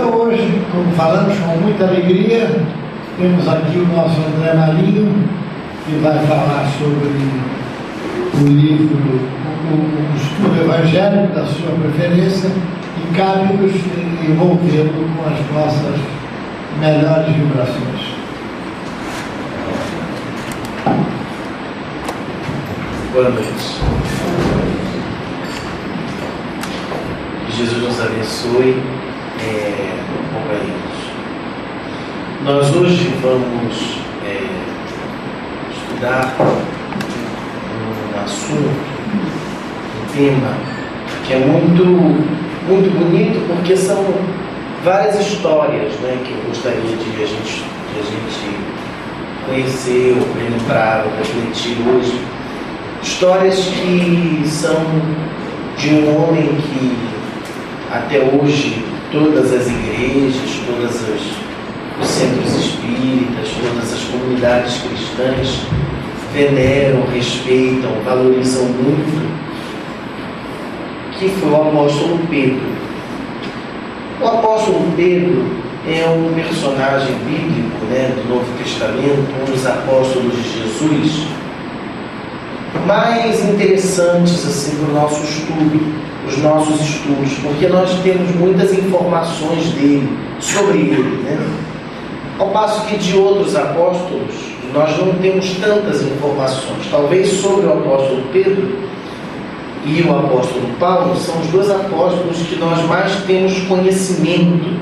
Então hoje, como falamos com muita alegria, temos aqui o nosso André Marinho, que vai falar sobre o livro, o estudo evangélico da sua preferência, e cabe-nos envolvê-lo com as nossas melhores vibrações. Boa noite. Que Jesus nos abençoe, companheiros. Nós hoje vamos estudar um assunto, um tema que é muito bonito, porque são várias histórias, né, que eu gostaria de a gente conhecer, ou lembrar, ou refletir hoje. Histórias que são de um homem que até hoje todas as igrejas, todos os centros espíritas, todas as comunidades cristãs veneram, respeitam, valorizam muito, que foi o apóstolo Pedro. O apóstolo Pedro é um personagem bíblico, né, do Novo Testamento, um dos apóstolos de Jesus, mais interessantes assim para o nosso estudo, os nossos estudos, porque nós temos muitas informações dele, sobre ele, né? Ao passo que de outros apóstolos nós não temos tantas informações. Talvez sobre o apóstolo Pedro e o apóstolo Paulo são os dois apóstolos que nós mais temos conhecimento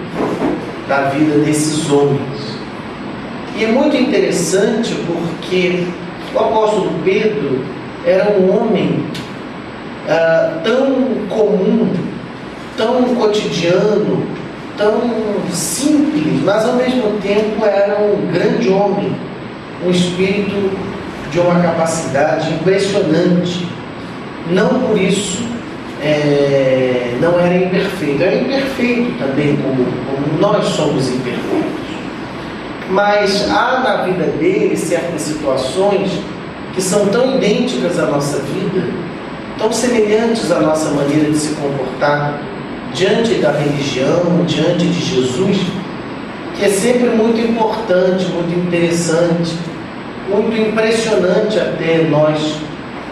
da vida desses homens. E é muito interessante porque o apóstolo Pedro era um homem tão comum, tão cotidiano, tão simples, mas ao mesmo tempo era um grande homem, um espírito de uma capacidade impressionante. Não por isso não era imperfeito, era imperfeito também, como nós somos imperfeitos. Mas há na vida dele certas situações que são tão idênticas à nossa vida, tão semelhantes à nossa maneira de se comportar diante da religião, diante de Jesus, que é sempre muito importante, muito interessante, muito impressionante até nós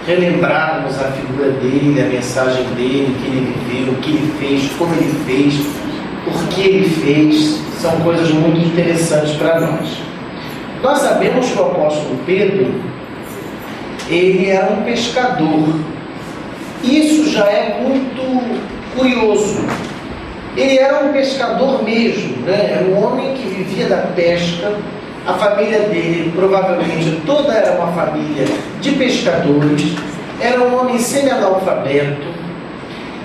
relembrarmos a figura dele, a mensagem dele, que ele viveu, o que ele fez, como ele fez, por que ele fez. São coisas muito interessantes para nós. Nós sabemos que o apóstolo Pedro, ele era um pescador. Isso já é muito curioso. Ele era um pescador mesmo, né? Era um homem que vivia da pesca. A família dele, provavelmente toda era uma família de pescadores. Era um homem semi-analfabeto.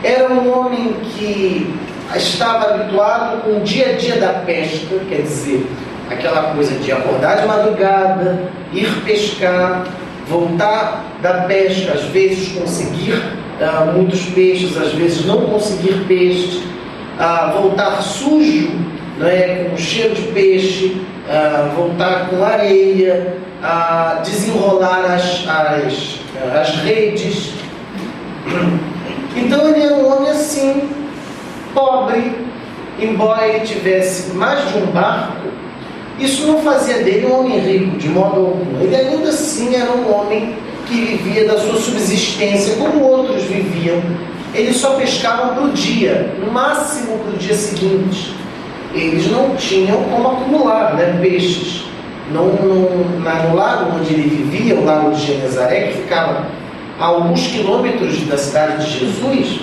Era um homem que estava habituado com o dia a dia da pesca, quer dizer, aquela coisa de acordar de madrugada, ir pescar, voltar da pesca, às vezes conseguir muitos peixes, às vezes não conseguir peixes, voltar sujo, né, com cheiro de peixe, voltar com areia, desenrolar as redes. Então ele era um homem assim, pobre, embora ele tivesse mais de um barco. Isso não fazia dele um homem rico, de modo algum. Ele ainda assim era um homem que vivia da sua subsistência como outros viviam. Eles só pescavam para o dia, no máximo para o dia seguinte. Eles não tinham como acumular, né, peixes. No lago onde ele vivia, o lago de Genezaré, que ficava a alguns quilômetros da cidade de Jesus,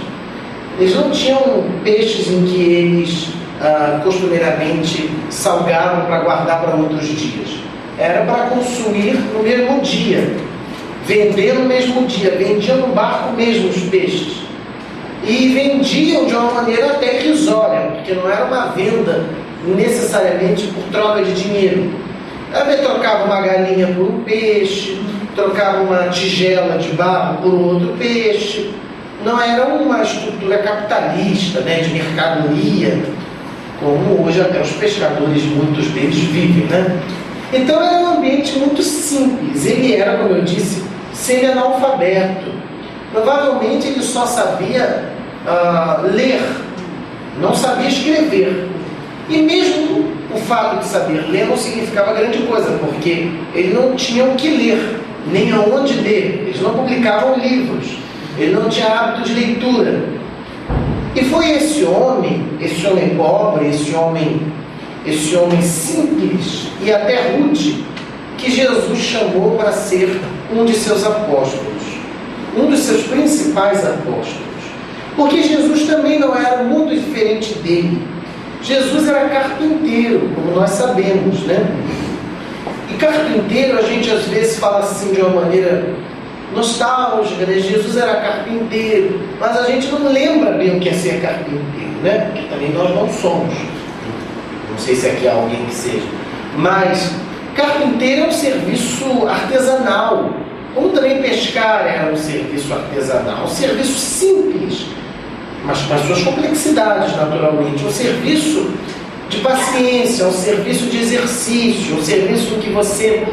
eles não tinham peixes em que eles costumeiramente salgavam para guardar para outros dias. Era para consumir no mesmo dia, vender no mesmo dia, vendiam no barco mesmo os peixes. E vendiam de uma maneira até irrisória, porque não era uma venda necessariamente por troca de dinheiro. Trocava uma galinha por um peixe, trocava uma tigela de barro por outro peixe. Não era uma estrutura capitalista, né, de mercadoria, como hoje até os pescadores, muitos deles vivem, né? Então era um ambiente muito simples. Ele era, como eu disse, semi-analfabeto. Provavelmente ele só sabia ler, não sabia escrever. E mesmo o fato de saber ler não significava grande coisa, porque ele não tinha o que ler, nem aonde ler. Eles não publicavam livros, ele não tinha hábito de leitura. E foi esse homem pobre, esse homem simples e até rude, que Jesus chamou para ser um de seus apóstolos, um dos seus principais apóstolos. Porque Jesus também não era muito diferente dele. Jesus era carpinteiro, como nós sabemos, né? E carpinteiro, a gente às vezes fala assim de uma maneira nostálgica, né? Jesus era carpinteiro, mas a gente não lembra bem o que é ser carpinteiro, né? Porque também nós não somos. Não sei se aqui há alguém que seja. Mas carpinteiro é um serviço artesanal, como também pescar era um serviço artesanal, um serviço simples, mas com as suas complexidades, naturalmente. Um serviço de paciência, um serviço de exercício, um serviço em que você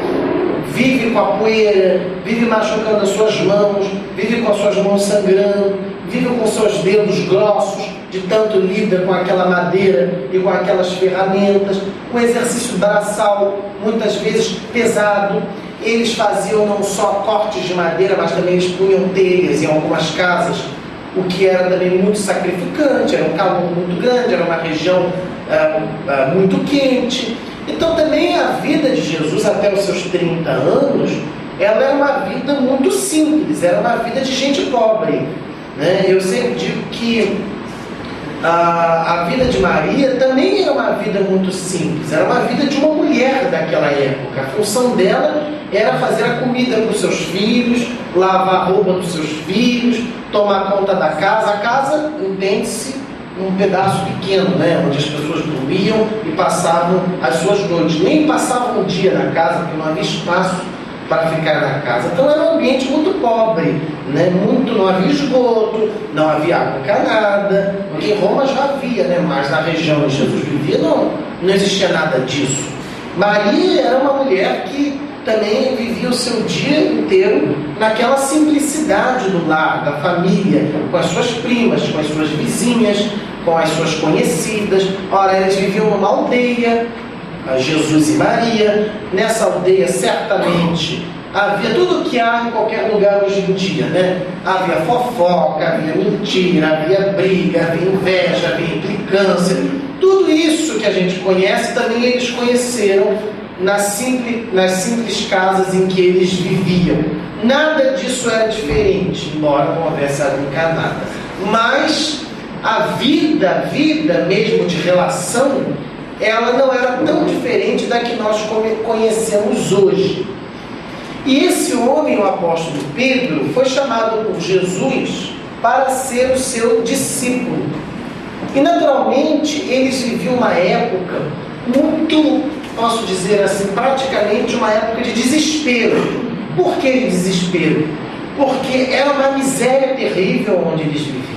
vive com a poeira, vive machucando as suas mãos, vive com as suas mãos sangrando, vive com seus dedos grossos, de tanto lida com aquela madeira e com aquelas ferramentas, um exercício braçal, muitas vezes pesado. Eles faziam não só cortes de madeira, mas também eles punham telhas em algumas casas, o que era também muito sacrificante, era um calor muito grande, era uma região muito quente. Então também a vida de Jesus até os seus 30 anos, ela era uma vida muito simples, era uma vida de gente pobre, né? Eu sempre digo que a vida de Maria também era uma vida muito simples, era uma vida de uma mulher daquela época. A função dela era fazer a comida para os seus filhos, lavar a roupa dos seus filhos, tomar conta da casa. A casa, entende-se, um pedaço pequeno, né, onde as pessoas dormiam e passavam as suas noites. Nem passavam o dia na casa, porque não havia espaço para ficar na casa. Então era um ambiente muito pobre, né? Não havia esgoto, não havia água encanada. Em Roma já havia, né? Mas na região onde Jesus vivia não existia nada disso. Maria era uma mulher que também vivia o seu dia inteiro naquela simplicidade do lar, da família, com as suas primas, com as suas vizinhas, com as suas conhecidas. Ora, eles viviam numa aldeia, Jesus e Maria. Nessa aldeia certamente havia tudo o que há em qualquer lugar hoje em dia, né? Havia fofoca, havia mentira, havia briga, havia inveja, havia implicância. Tudo isso que a gente conhece também eles conheceram nas simples casas em que eles viviam. Nada disso era diferente, embora não houvesse água encanada. Mas a vida mesmo de relação, ela não era tão diferente da que nós conhecemos hoje. E esse homem, o apóstolo Pedro, foi chamado por Jesus para ser o seu discípulo. E naturalmente eles viviam uma época muito, posso dizer assim, praticamente uma época de desespero. Por que desespero? Porque era uma miséria terrível onde eles viviam.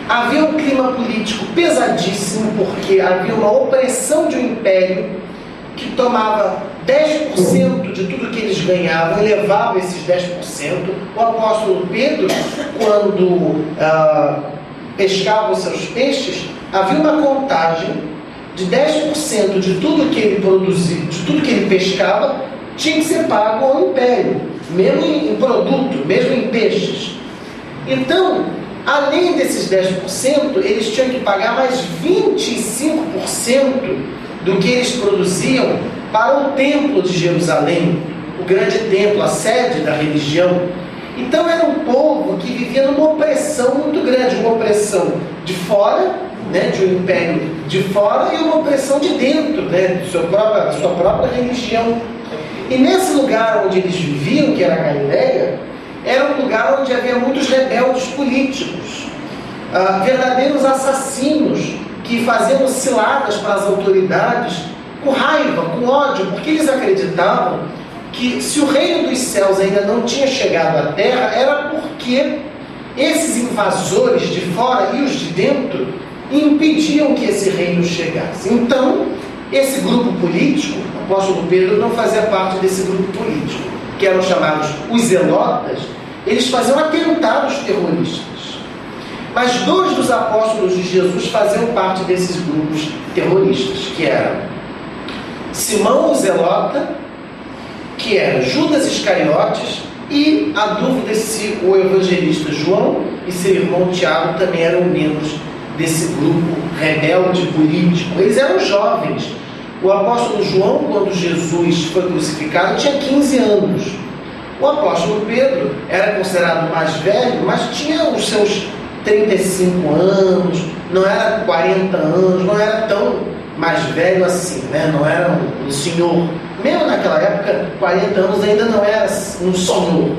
Havia um clima político pesadíssimo, porque havia uma opressão de um império que tomava 10% de tudo que eles ganhavam e levava esses 10%. O apóstolo Pedro, quando pescava os seus peixes, havia uma contagem de 10% de tudo que ele produzia, de tudo que ele pescava, tinha que ser pago ao império, mesmo em produto, mesmo em peixes. Então, além desses 10%, eles tinham que pagar mais 25% do que eles produziam para o templo de Jerusalém, o grande templo, a sede da religião. Então era um povo que vivia numa opressão muito grande, uma opressão de fora, né, de um império de fora, e uma opressão de dentro, né, da sua própria religião. E nesse lugar onde eles viviam, que era a Galileia, era um lugar onde havia muitos rebeldes políticos, verdadeiros assassinos que faziam ciladas para as autoridades com raiva, com ódio, porque eles acreditavam que se o reino dos céus ainda não tinha chegado à terra, era porque esses invasores de fora e os de dentro impediam que esse reino chegasse. Então, esse grupo político, o apóstolo Pedro não fazia parte desse grupo político, que eram chamados os zelotas. Eles faziam atentados terroristas. Mas 2 dos apóstolos de Jesus faziam parte desses grupos terroristas, que eram Simão o Zelota, que era Judas Iscariotes, e a dúvida se o evangelista João e seu irmão Tiago também eram membros desse grupo rebelde político. Eles eram jovens. O apóstolo João, quando Jesus foi crucificado, tinha 15 anos. O apóstolo Pedro era considerado mais velho, mas tinha os seus 35 anos, não era 40 anos, não era tão mais velho assim, né? Não era um senhor. Mesmo naquela época, 40 anos ainda não era um senhor.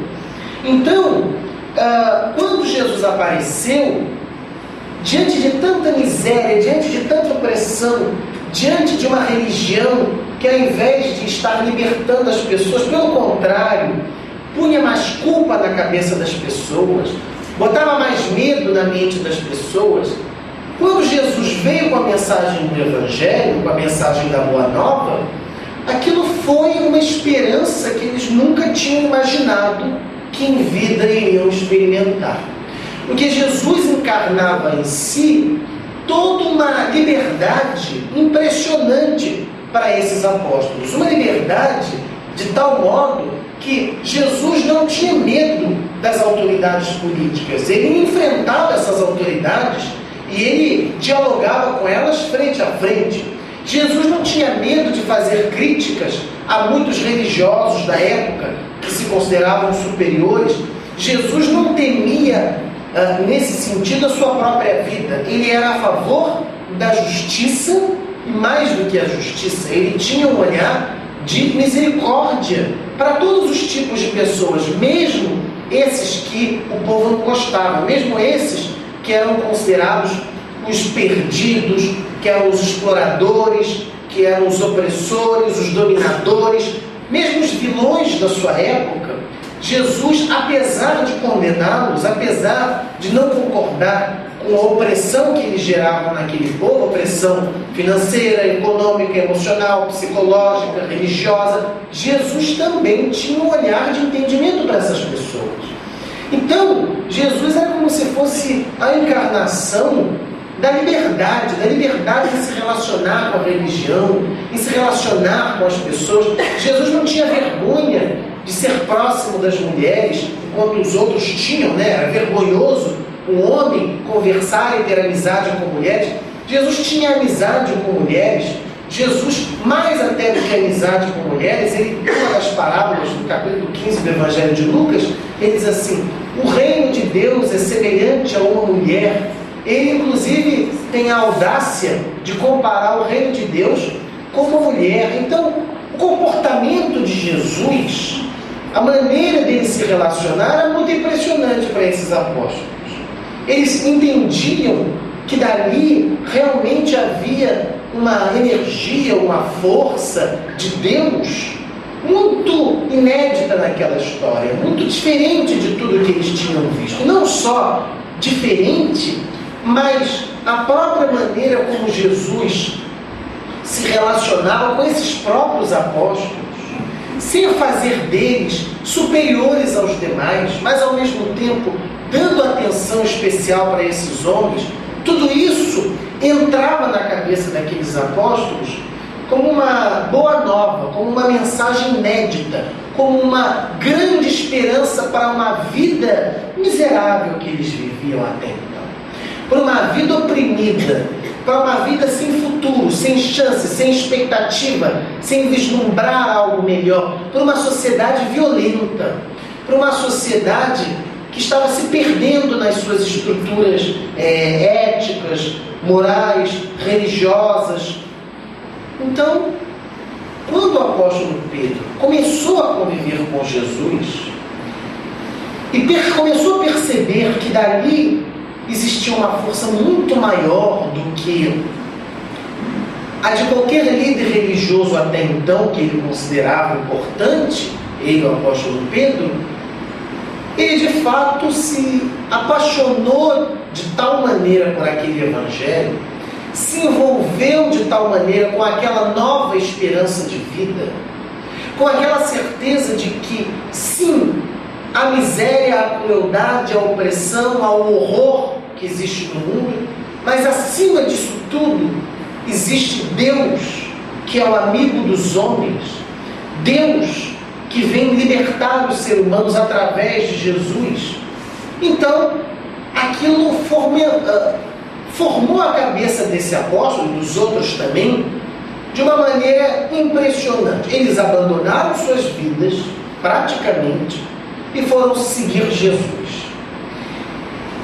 Então, quando Jesus apareceu, diante de tanta miséria, diante de tanta opressão, diante de uma religião que, ao invés de estar libertando as pessoas, pelo contrário, punha mais culpa na cabeça das pessoas, botava mais medo na mente das pessoas. Quando Jesus veio com a mensagem do Evangelho, com a mensagem da Boa Nova, aquilo foi uma esperança que eles nunca tinham imaginado que em vida iriam experimentar. Porque Jesus encarnava em si toda uma liberdade impressionante para esses apóstolos. Uma liberdade de tal modo que Jesus não tinha medo das autoridades políticas. Ele enfrentava essas autoridades e ele dialogava com elas frente a frente. Jesus não tinha medo de fazer críticas a muitos religiosos da época que se consideravam superiores. Jesus não temia, nesse sentido, a sua própria vida. Ele era a favor da justiça, e mais do que a justiça, ele tinha um olhar de misericórdia para todos os tipos de pessoas, mesmo esses que o povo não gostava, mesmo esses que eram considerados os perdidos, que eram os exploradores, que eram os opressores, os dominadores, mesmo os vilões da sua época. Jesus, apesar de condená-los, apesar de não concordar com a opressão que eles geravam naquele povo, opressão financeira, econômica, emocional, psicológica, religiosa, Jesus também tinha um olhar de entendimento para essas pessoas. Então, Jesus era como se fosse a encarnação da liberdade de se relacionar com a religião, em se relacionar com as pessoas. Jesus não tinha vergonha de ser próximo das mulheres, enquanto os outros tinham, né? Era vergonhoso um homem conversar e ter amizade com mulheres. Jesus tinha amizade com mulheres. Jesus, mais até do que amizade com mulheres, ele, em uma das parábolas do capítulo 15 do Evangelho de Lucas, ele diz assim: o reino de Deus é semelhante a uma mulher. Ele, inclusive, tem a audácia de comparar o reino de Deus com uma mulher. Então, o comportamento de Jesus, a maneira dele se relacionar, era muito impressionante para esses apóstolos. Eles entendiam que dali realmente havia uma energia, uma força de Deus muito inédita naquela história, muito diferente de tudo que eles tinham visto. Não só diferente, mas a própria maneira como Jesus se relacionava com esses próprios apóstolos, sem fazer deles superiores aos demais, mas ao mesmo tempo dando atenção especial para esses homens. Tudo isso entrava na cabeça daqueles apóstolos como uma boa nova, como uma mensagem inédita, como uma grande esperança para uma vida miserável que eles viviam até então. Para uma vida oprimida, para uma vida sem futuro, sem chance, sem expectativa, sem vislumbrar algo melhor, para uma sociedade violenta, para uma sociedade que estava se perdendo nas suas estruturas éticas, morais, religiosas. Então, quando o apóstolo Pedro começou a conviver com Jesus e começou a perceber que dali existia uma força muito maior do que a de qualquer líder religioso até então, que ele considerava importante, ele, o apóstolo Pedro, ele de fato se apaixonou de tal maneira por aquele evangelho, se envolveu de tal maneira com aquela nova esperança de vida, com aquela certeza de que, sim, a miséria, a crueldade, a opressão, ao horror que existe no mundo, mas acima disso tudo, existe Deus, que é o amigo dos homens, Deus que vem libertar os seres humanos através de Jesus. Então, aquilo formou a cabeça desse apóstolo e dos outros também de uma maneira impressionante. Eles abandonaram suas vidas, praticamente, e foram seguir Jesus.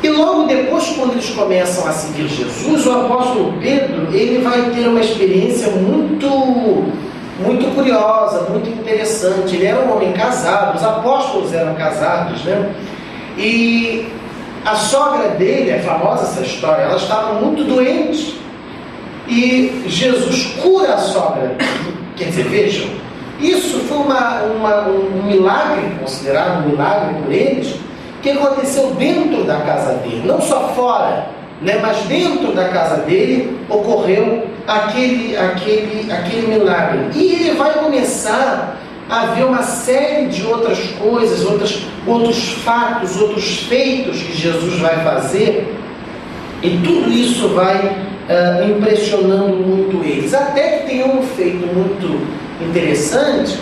E logo depois, quando eles começam a seguir Jesus, o apóstolo Pedro, ele vai ter uma experiência muito curiosa, muito interessante. Ele era um homem casado, os apóstolos eram casados, né? E a sogra dele, é famosa essa história, ela estava muito doente. E Jesus cura a sogra. Quer dizer, vejam, isso foi um milagre, considerado um milagre por eles, que aconteceu dentro da casa dele, não só fora, né, mas dentro da casa dele ocorreu aquele milagre. E ele vai começar a ver uma série de outras coisas, outros fatos, outros feitos que Jesus vai fazer, e tudo isso vai impressionando muito eles. Até que tem um feito muito interessante,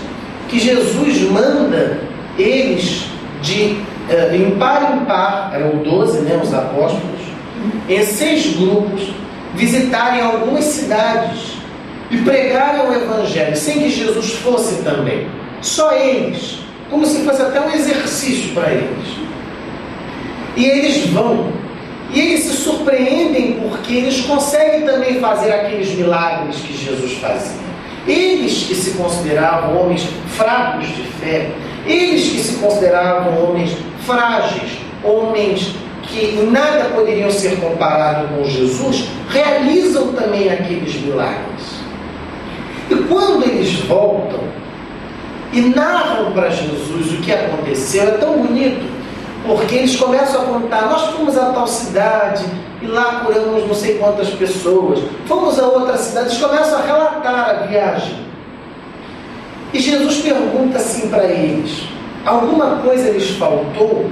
que Jesus manda eles de impar em par, eram 12, né, os apóstolos, em 6 grupos, visitarem algumas cidades e pregarem o Evangelho, sem que Jesus fosse também. Só eles, como se fosse até um exercício para eles. E eles vão, e eles se surpreendem porque eles conseguem também fazer aqueles milagres que Jesus fazia. Eles que se consideravam homens fracos de fé, eles que se consideravam homens frágeis, homens que em nada poderiam ser comparados com Jesus, realizam também aqueles milagres. E quando eles voltam e narram para Jesus o que aconteceu, é tão bonito, porque eles começam a contar: nós fomos a tal cidade e lá curamos não sei quantas pessoas, fomos a outra cidade. Eles começam a relatar a viagem. E Jesus pergunta assim para eles: alguma coisa lhes faltou?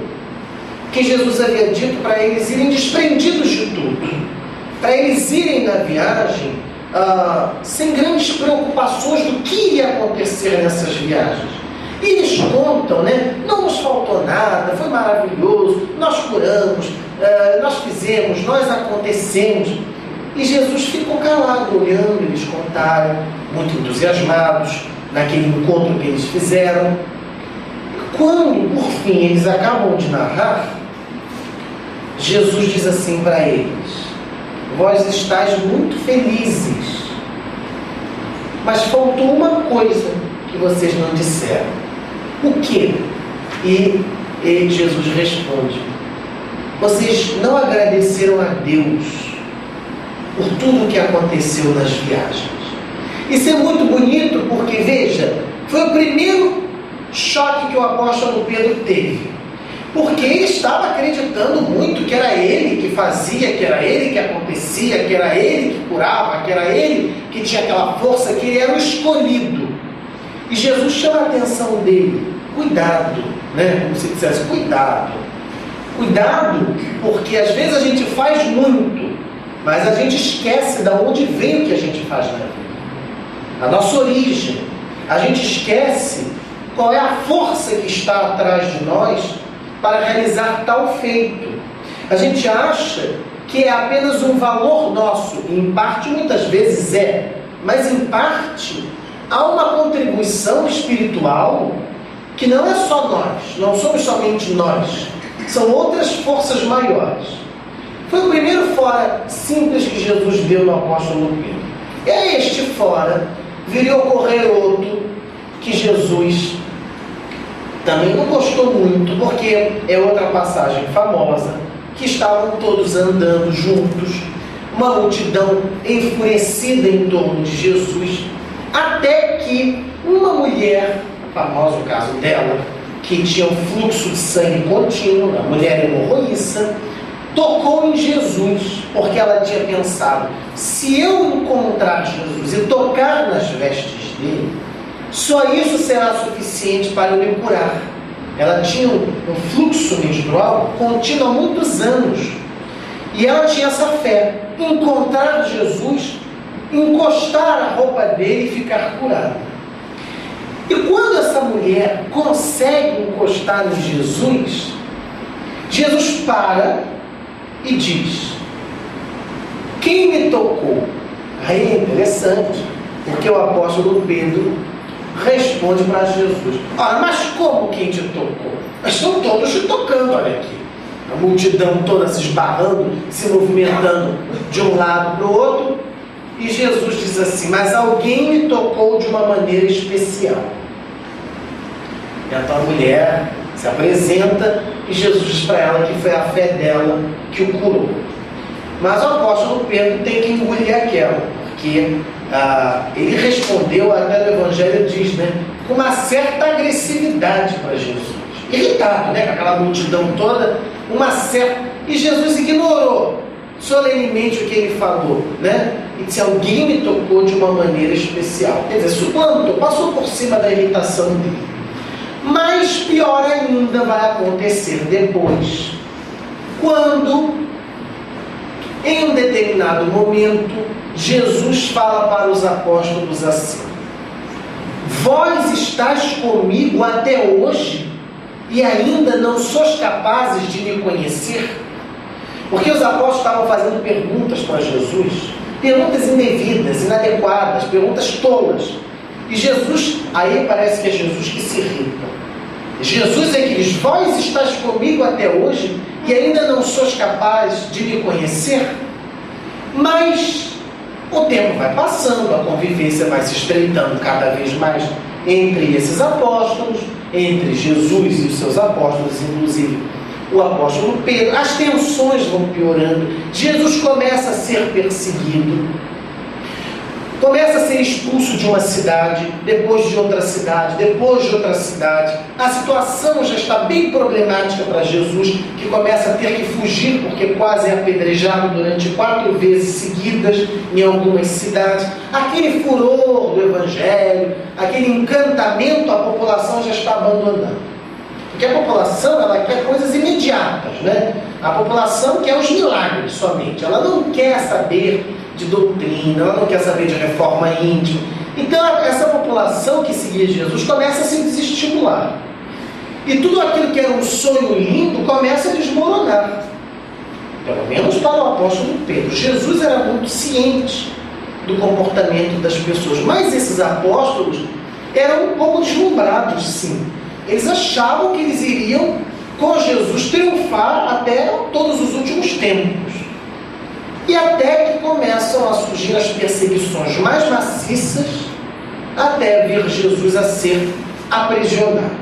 Que Jesus havia dito para eles irem desprendidos de tudo, para eles irem na viagem sem grandes preocupações do que ia acontecer nessas viagens. E eles contam, né? Não nos faltou nada, foi maravilhoso, nós curamos, nós fizemos, nós acontecemos. E Jesus ficou calado, olhando. Eles contaram, muito entusiasmados, naquele encontro que eles fizeram. Quando, por fim, eles acabam de narrar, Jesus diz assim para eles: vós estáis muito felizes, mas faltou uma coisa que vocês não disseram. O quê? E Jesus responde: vocês não agradeceram a Deus por tudo o que aconteceu nas viagens. Isso é muito bonito porque, veja, foi o primeiro choque que o apóstolo Pedro teve, porque ele estava acreditando muito que era ele que fazia, que era ele que acontecia, que era ele que curava, que era ele que tinha aquela força, que ele era o escolhido. E Jesus chama a atenção dele: cuidado, né? Como se dissesse, cuidado, porque às vezes a gente faz muito, mas a gente esquece de onde vem o que a gente faz na vida, a nossa origem. A gente esquece qual é a força que está atrás de nós para realizar tal feito. A gente acha que é apenas um valor nosso, e em parte muitas vezes é, mas em parte há uma contribuição espiritual que não é só nós, não somos somente nós, são outras forças maiores. Foi o primeiro fora simples que Jesus deu no apóstolo Pedro. E a este fora viria ocorrer outro que Jesus também não gostou muito, porque é outra passagem famosa, que estavam todos andando juntos, uma multidão enfurecida em torno de Jesus, até que uma mulher, famoso o caso dela, que tinha um fluxo de sangue contínuo, a mulher hemorroíça, tocou em Jesus, porque ela tinha pensado: se eu encontrar Jesus e tocar nas vestes dele, só isso será suficiente para eu me curar. Ela tinha um fluxo menstrual contínuo há muitos anos. E ela tinha essa fé, encontrar Jesus, encostar a roupa dele e ficar curada. E quando essa mulher consegue encostar em Jesus, Jesus para e diz: quem me tocou? Aí é interessante, porque o apóstolo Pedro responde para Jesus: ora, mas como quem te tocou? Mas estão todos te tocando, olha aqui. A multidão toda se esbarrando, se movimentando de um lado para o outro. E Jesus diz assim: mas alguém me tocou de uma maneira especial. Então a mulher se apresenta e Jesus diz para ela que foi a fé dela que o curou. Mas o apóstolo Pedro tem que engolir aquela, porque ele respondeu, até no Evangelho diz, né, com uma certa agressividade para Jesus. Irritado, né, com aquela multidão toda, e Jesus ignorou solenemente o que ele falou, né? E disse: alguém me tocou de uma maneira especial. Quer dizer, suplantou, passou por cima da irritação dele. Mas pior ainda vai acontecer depois, quando, em um determinado momento, Jesus fala para os apóstolos assim: vós estáis comigo até hoje e ainda não sois capazes de me conhecer? Porque os apóstolos estavam fazendo perguntas para Jesus, perguntas indevidas, inadequadas, perguntas tolas. E Jesus, aí parece que é Jesus que se irrita. Jesus é que diz: vós estáis comigo até hoje e ainda não sois capazes de me conhecer? Mas o tempo vai passando, a convivência vai se estreitando cada vez mais entre esses apóstolos, entre Jesus e os seus apóstolos, inclusive o apóstolo Pedro. As tensões vão piorando, Jesus começa a ser perseguido, começa a ser expulso de uma cidade, depois de outra cidade, depois de outra cidade. A situação já está bem problemática para Jesus, que começa a ter que fugir, porque quase é apedrejado durante 4 vezes seguidas em algumas cidades. Aquele furor do Evangelho, aquele encantamento, a população já está abandonando. Porque a população, ela quer coisas imediatas, né? A população quer os milagres somente. Ela não quer saber de doutrina, ela não quer saber de reforma íntima. Então, essa população que seguia Jesus começa a se desestimular. E tudo aquilo que era um sonho lindo começa a desmoronar. Pelo menos para o apóstolo Pedro. Jesus era muito ciente do comportamento das pessoas. Mas esses apóstolos eram um pouco deslumbrados, sim. Eles achavam que eles iriam, com Jesus, triunfar até todos os últimos tempos. E até que começam a surgir as perseguições mais maciças, até vir Jesus a ser aprisionado.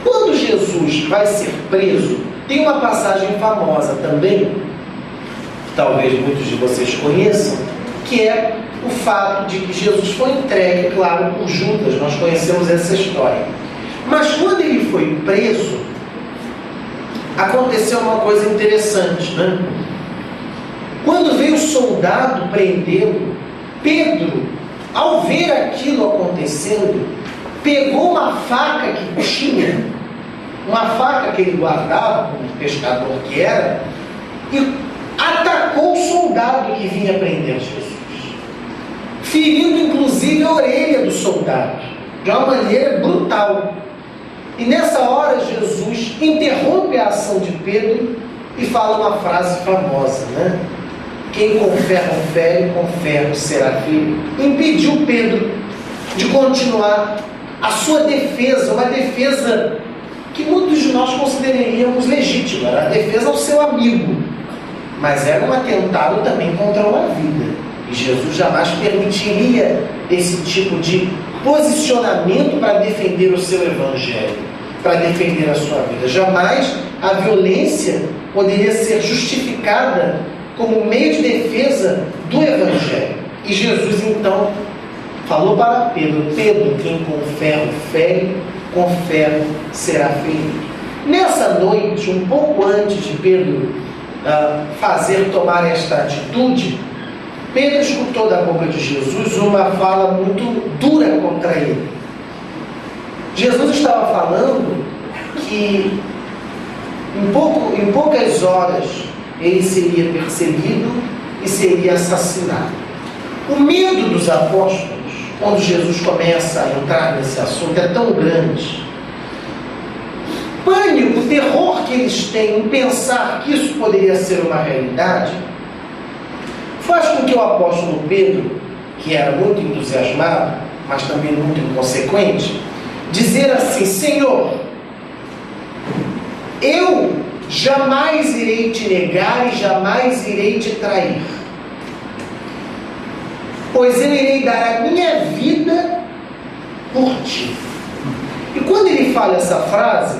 Quando Jesus vai ser preso, tem uma passagem famosa também, que talvez muitos de vocês conheçam, que é o fato de que Jesus foi entregue, claro, por Judas. Nós conhecemos essa história. Mas quando ele foi preso, aconteceu uma coisa interessante, né? Quando veio o soldado prendê-lo, Pedro, ao ver aquilo acontecendo, pegou uma faca que tinha, uma faca que ele guardava, como pescador que era, e atacou o soldado que vinha prender Jesus, ferindo inclusive a orelha do soldado, de uma maneira brutal. E nessa hora Jesus interrompe a ação de Pedro e fala uma frase famosa, né? Quem com ferro será ferido. Impediu Pedro de continuar a sua defesa, uma defesa que muitos de nós consideraríamos legítima, era a defesa ao seu amigo, mas era um atentado também contra uma vida. E Jesus jamais permitiria esse tipo de posicionamento para defender o seu evangelho, para defender a sua vida. Jamais a violência poderia ser justificada como meio de defesa do evangelho. E Jesus então falou para Pedro: Pedro, quem com ferro fere, com ferro será ferido. Nessa noite, um pouco antes de Pedro tomar esta atitude, Pedro escutou da boca de Jesus uma fala muito dura contra ele. Jesus estava falando que em poucas horas ele seria perseguido e seria assassinado. O medo dos apóstolos, quando Jesus começa a entrar nesse assunto, é tão grande. O pânico, o terror que eles têm em pensar que isso poderia ser uma realidade, faz com que o apóstolo Pedro, que era muito entusiasmado, mas também muito inconsequente, dizer assim: Senhor, eu jamais irei te negar e jamais irei te trair, pois eu irei dar a minha vida por ti. E quando ele fala essa frase,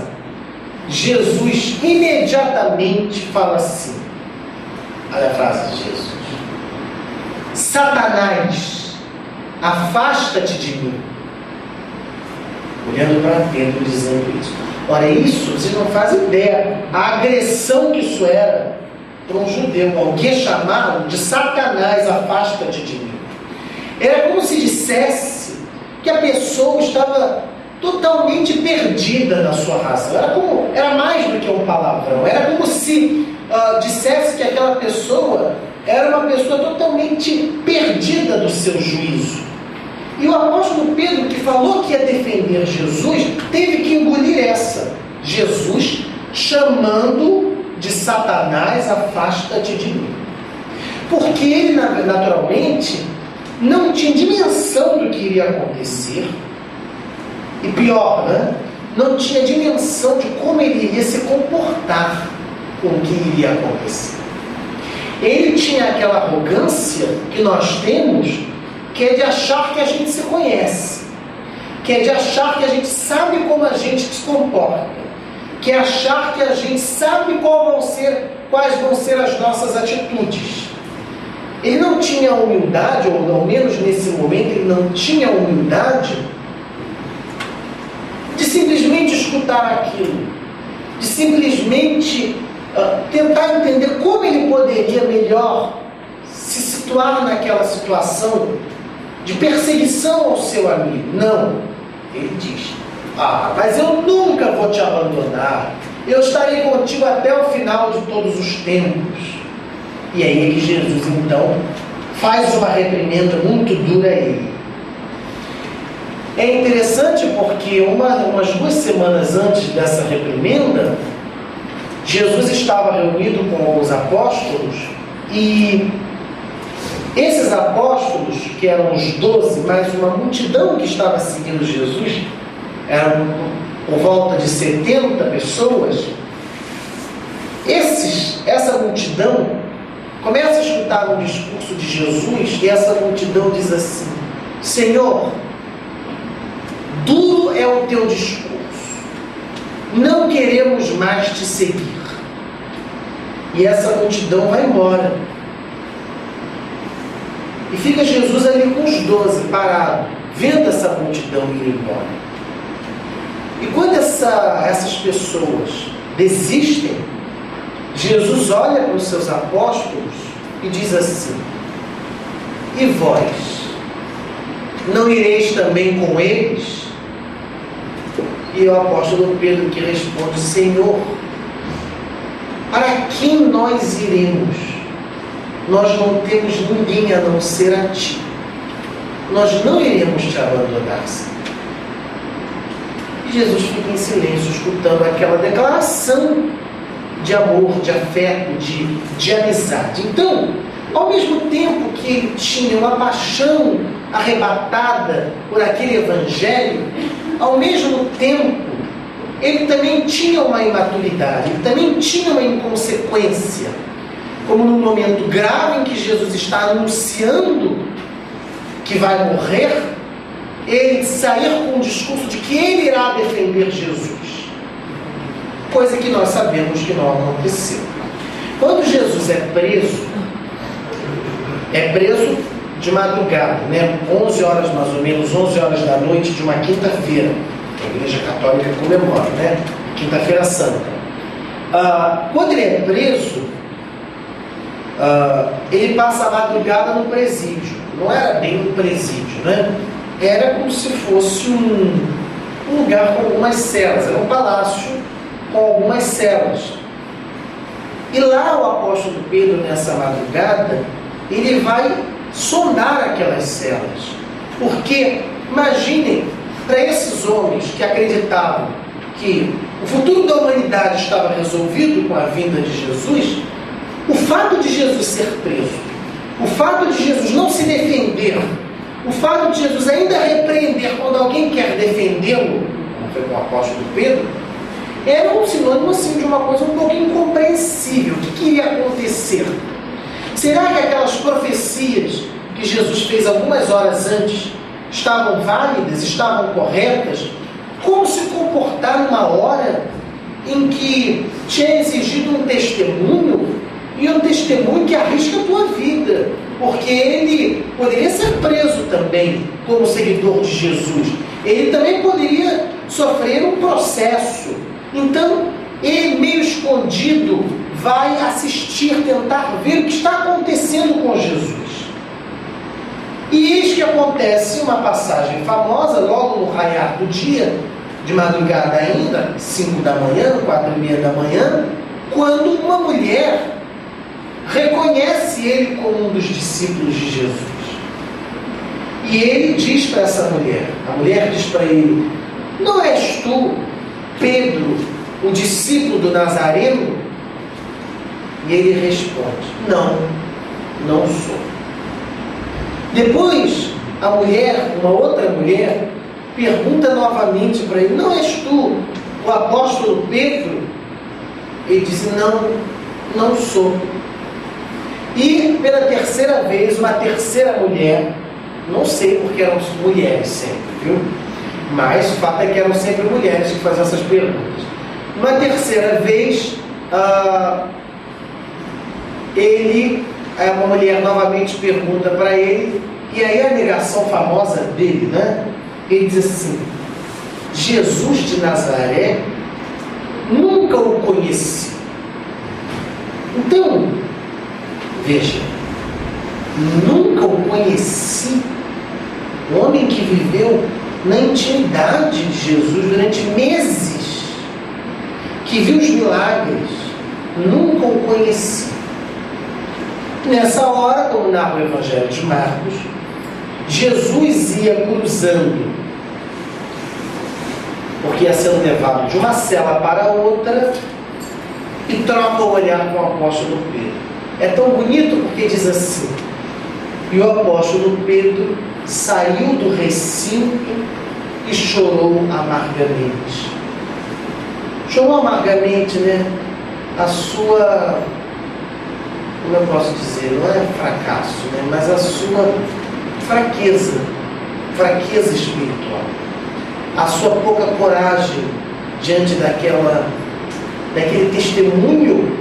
Jesus imediatamente fala assim, olha a frase de Jesus: Satanás, afasta-te de mim. Olhando para Pedro, dizendo isso. Ora, isso, vocês não fazem ideia, a agressão que isso era para um judeu, alguém chamá-lo de Satanás, afasta-te de mim. Era como se dissesse que a pessoa estava totalmente perdida na sua raça. Era mais do que um palavrão. Era como se dissesse que aquela pessoa era uma pessoa totalmente perdida do seu juízo. E o apóstolo Pedro, que falou que ia defender Jesus, teve que engolir essa. Jesus chamando de Satanás, afasta-te de mim. Porque ele, naturalmente, não tinha dimensão do que iria acontecer. E pior, né? Não tinha dimensão de como ele iria se comportar com o que iria acontecer. Ele tinha aquela arrogância que nós temos, que é de achar que a gente se conhece, que é de achar que a gente sabe como a gente se comporta, que é achar que a gente sabe quais vão ser as nossas atitudes. Ele não tinha humildade, ou ao menos nesse momento ele não tinha humildade de simplesmente escutar aquilo, de simplesmente tentar entender como ele poderia melhor se situar naquela situação de perseguição ao seu amigo. Não, ele diz: mas eu nunca vou te abandonar, eu estarei contigo até o final de todos os tempos. E aí é que Jesus então faz uma reprimenda muito dura a ele. É interessante porque umas 2 semanas antes dessa reprimenda, Jesus estava reunido com os apóstolos, e esses apóstolos, que eram os 12, mais uma multidão que estava seguindo Jesus, eram por volta de 70 pessoas, essa multidão começa a escutar um discurso de Jesus, e essa multidão diz assim: Senhor, duro é o teu discurso, não queremos mais te seguir. E essa multidão vai embora. E fica Jesus ali com os 12, parado, vendo essa multidão ir embora. E quando essas pessoas desistem, Jesus olha para os seus apóstolos e diz assim: e vós, não ireis também com eles? E o apóstolo Pedro que responde: Senhor, para quem nós iremos? Nós não temos ninguém a não ser a ti. Nós não iremos te abandonar, Senhor. E Jesus fica em silêncio, escutando aquela declaração de amor, de afeto, de amizade. Então, ao mesmo tempo que ele tinha uma paixão arrebatada por aquele evangelho, ao mesmo tempo ele também tinha uma imaturidade, ele também tinha uma inconsequência, como no momento grave em que Jesus está anunciando que vai morrer, ele sair com o discurso de que ele irá defender Jesus, coisa que nós sabemos que não aconteceu. Quando Jesus é preso de madrugada, 11 horas mais ou menos, 11 horas da noite de uma quinta-feira, a Igreja Católica comemora, Quinta-feira Santa. Quando ele é preso, ele passa a madrugada no presídio. Não era bem um presídio, Era como se fosse um lugar com algumas celas, era um palácio com algumas celas. E lá o apóstolo Pedro, nessa madrugada, ele vai sondar aquelas celas. Porque, imaginem, para esses homens que acreditavam que o futuro da humanidade estava resolvido com a vinda de Jesus, o fato de Jesus ser preso, o fato de Jesus não se defender, o fato de Jesus ainda repreender quando alguém quer defendê-lo, como foi com o apóstolo Pedro, era um sinônimo assim, de uma coisa um pouco incompreensível. O que iria acontecer? Será que aquelas profecias que Jesus fez algumas horas antes estavam válidas, estavam corretas? Como se comportar numa hora em que tinha exigido um testemunho, e um testemunho que arrisca a tua vida, porque ele poderia ser preso também como seguidor de Jesus, ele também poderia sofrer um processo. Então ele, meio escondido, vai assistir, tentar ver o que está acontecendo com Jesus. E eis que acontece uma passagem famosa, logo no raiar do dia, de madrugada ainda, 5 da manhã, 4:30 da manhã, quando uma mulher reconhece ele como um dos discípulos de Jesus. E ele diz para essa mulher, a mulher diz para ele: não és tu, Pedro, o discípulo do Nazareno? E ele responde: não, não sou. Depois, a mulher, uma outra mulher, pergunta novamente para ele: não és tu o apóstolo Pedro? Ele diz: não, não sou. E pela terceira vez, uma terceira mulher, não sei porque eram mulheres sempre, viu? Mas o fato é que eram sempre mulheres que faziam essas perguntas. Uma terceira vez, uma mulher novamente pergunta para ele, e aí a negação famosa dele, né? Ele diz assim: Jesus de Nazaré, nunca o conheci. Então, veja, nunca o conheci. Um homem que viveu na intimidade de Jesus durante meses, que viu os milagres, nunca o conheci. Nessa hora, como narra o Evangelho de Marcos, Jesus ia cruzando, porque ia sendo levado de uma cela para outra, e troca o olhar com o apóstolo Pedro. É tão bonito porque diz assim: e o apóstolo Pedro saiu do recinto e chorou amargamente. Chorou amargamente, né? A sua, como eu posso dizer, não é fracasso, né? Mas a sua fraqueza espiritual, a sua pouca coragem diante daquele testemunho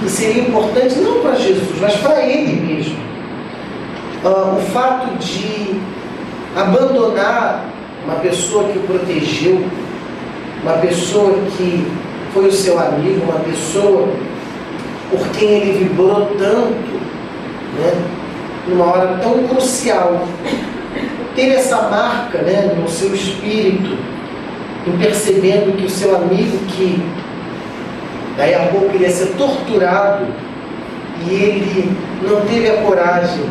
que seria importante não para Jesus, mas para ele mesmo. O fato de abandonar uma pessoa que o protegeu, uma pessoa que foi o seu amigo, uma pessoa por quem ele vibrou tanto, né, numa hora tão crucial. Teve essa marca, né, no seu espírito, em percebendo que o seu amigo, que daí a pouco ele ia ser torturado, e ele não teve a coragem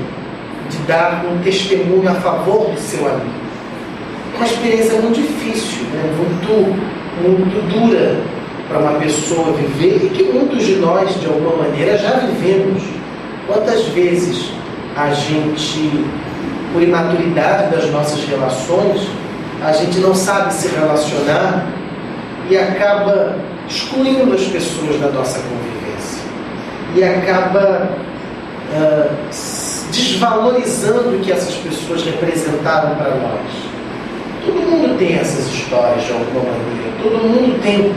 de dar um testemunho a favor do seu amigo. Uma experiência muito difícil, né? muito dura para uma pessoa viver, e que muitos de nós, de alguma maneira, já vivemos. Quantas vezes a gente, por imaturidade das nossas relações, a gente não sabe se relacionar e acaba excluindo as pessoas da nossa convivência, e acaba desvalorizando o que essas pessoas representaram para nós. Todo mundo tem essas histórias de alguma maneira, todo mundo tem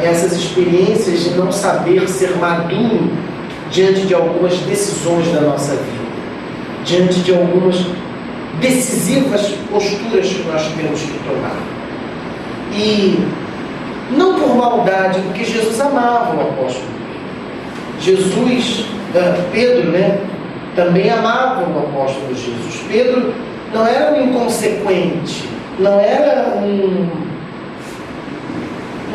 essas experiências de não saber ser maduro diante de algumas decisões da nossa vida, diante de algumas decisivas posturas que nós temos que tomar. E não por maldade, porque Jesus amava o apóstolo Pedro, né, também amava o apóstolo Jesus. Pedro não era um inconsequente, não era um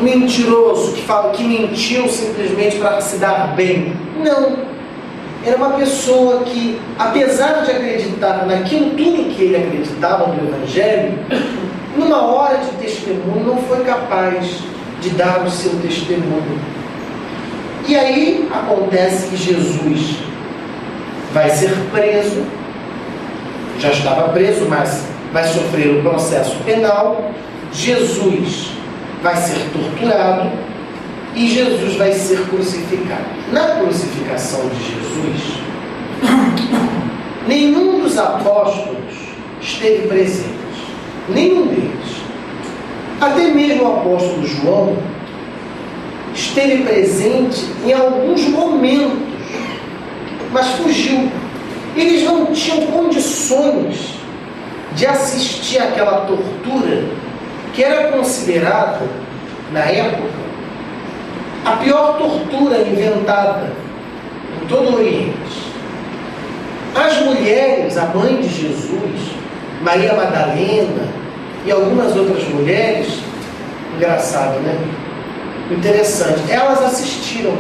um mentiroso que mentiu simplesmente para se dar bem. Não. Era uma pessoa que, apesar de acreditar naquilo tudo que ele acreditava no Evangelho, numa hora de testemunho não foi capaz de dar o seu testemunho. E aí acontece que Jesus vai ser preso, já estava preso, mas vai sofrer o processo penal. Jesus vai ser torturado e Jesus vai ser crucificado. Na crucificação de Jesus, nenhum dos apóstolos esteve presente, nenhum deles. Até mesmo o apóstolo João esteve presente em alguns momentos, mas fugiu. Eles não tinham condições de assistir àquela tortura que era considerada, na época, a pior tortura inventada em todo o Oriente. As mulheres, a mãe de Jesus, Maria Madalena e algumas outras mulheres, engraçado, né? Interessante, elas assistiram.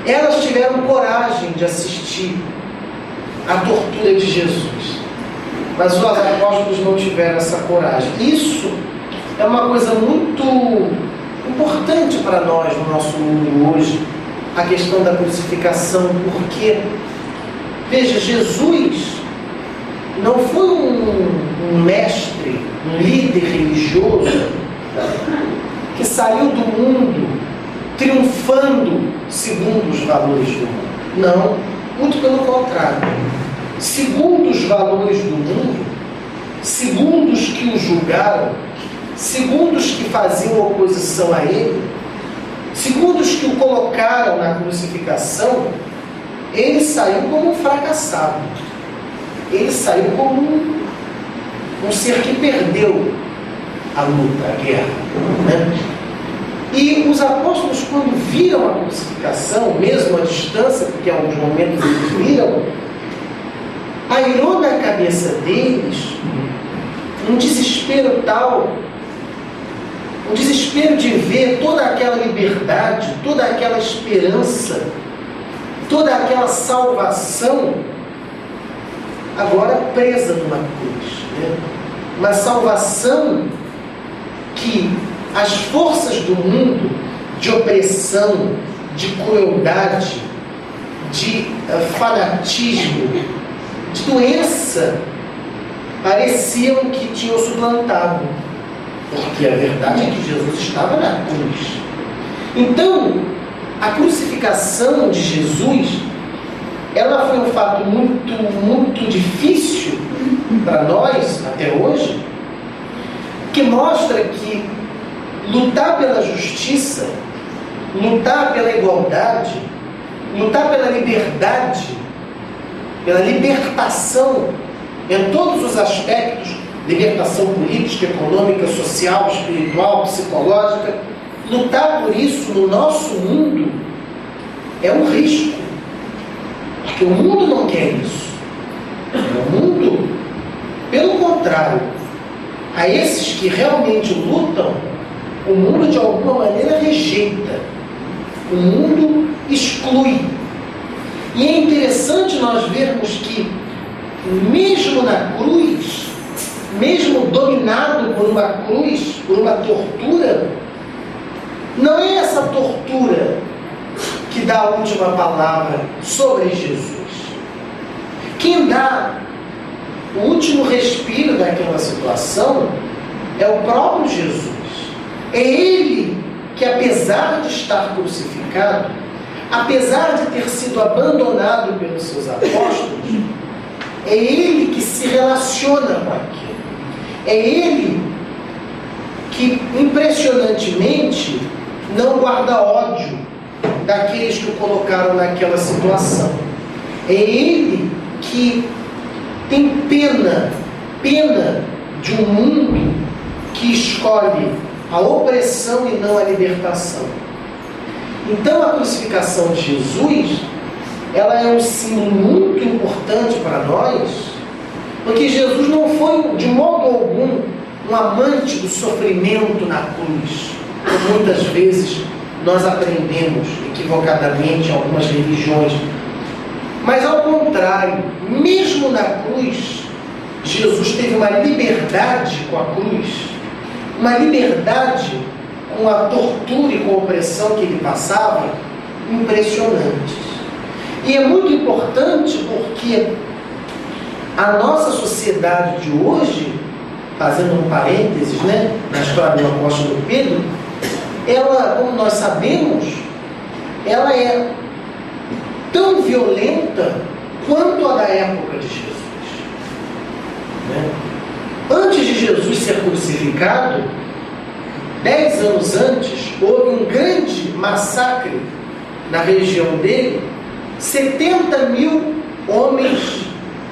Elas tiveram coragem de assistir à tortura de Jesus. Mas os apóstolos não tiveram essa coragem. Isso é uma coisa muito importante para nós no nosso mundo hoje, a questão da crucificação, porque, veja, Jesus não foi um mestre, um líder religioso que saiu do mundo triunfando segundo os valores do mundo. Não, muito pelo contrário. Segundo os valores do mundo, segundo os que o julgaram, segundo os que faziam oposição a ele, segundo os que o colocaram na crucificação, ele saiu como um fracassado. Ele saiu como um ser que perdeu a luta, a guerra, né? E os apóstolos, quando viram a crucificação, mesmo à distância, porque em alguns momentos eles viram, pairou na cabeça deles um desespero tal, um desespero de ver toda aquela liberdade, toda aquela esperança, toda aquela salvação, agora presa numa cruz, né? Uma salvação que as forças do mundo, de opressão, de crueldade, de fanatismo, de doença, pareciam que tinham suplantado. Porque a verdade é que Jesus estava na cruz. Então, a crucificação de Jesus, ela foi um fato muito, muito difícil para nós, até hoje, que mostra que lutar pela justiça, lutar pela igualdade, lutar pela liberdade, pela libertação em todos os aspectos, libertação política, econômica, social, espiritual, psicológica, lutar por isso no nosso mundo é um risco, porque o mundo não quer isso. O mundo, pelo contrário, a esses que realmente lutam, o mundo de alguma maneira rejeita, o mundo exclui. E é interessante nós vermos que, mesmo na cruz, mesmo dominado por uma cruz, por uma tortura, não é essa tortura que dá a última palavra sobre Jesus. Quem dá o último respiro daquela situação é o próprio Jesus. É Ele que, apesar de estar crucificado, apesar de ter sido abandonado pelos seus apóstolos, é Ele que se relaciona com aquilo. É Ele que, impressionantemente, não guarda ódio daqueles que o colocaram naquela situação. É Ele que tem pena de um mundo que escolhe a opressão e não a libertação. Então a crucificação de Jesus, ela é um símbolo muito importante para nós, porque Jesus não foi de modo algum um amante do sofrimento na cruz. muitas vezes nós aprendemos equivocadamente em algumas religiões. Mas ao contrário, mesmo na cruz, Jesus teve uma liberdade com a cruz, uma liberdade com a tortura e com a opressão que ele passava, impressionantes. E é muito importante porque a nossa sociedade de hoje, fazendo um parênteses, na história do apóstolo Pedro, ela, como nós sabemos, ela é tão violenta quanto a da época de Jesus. Antes de Jesus ser crucificado, 10 anos antes, houve um grande massacre na região dele. 70 mil homens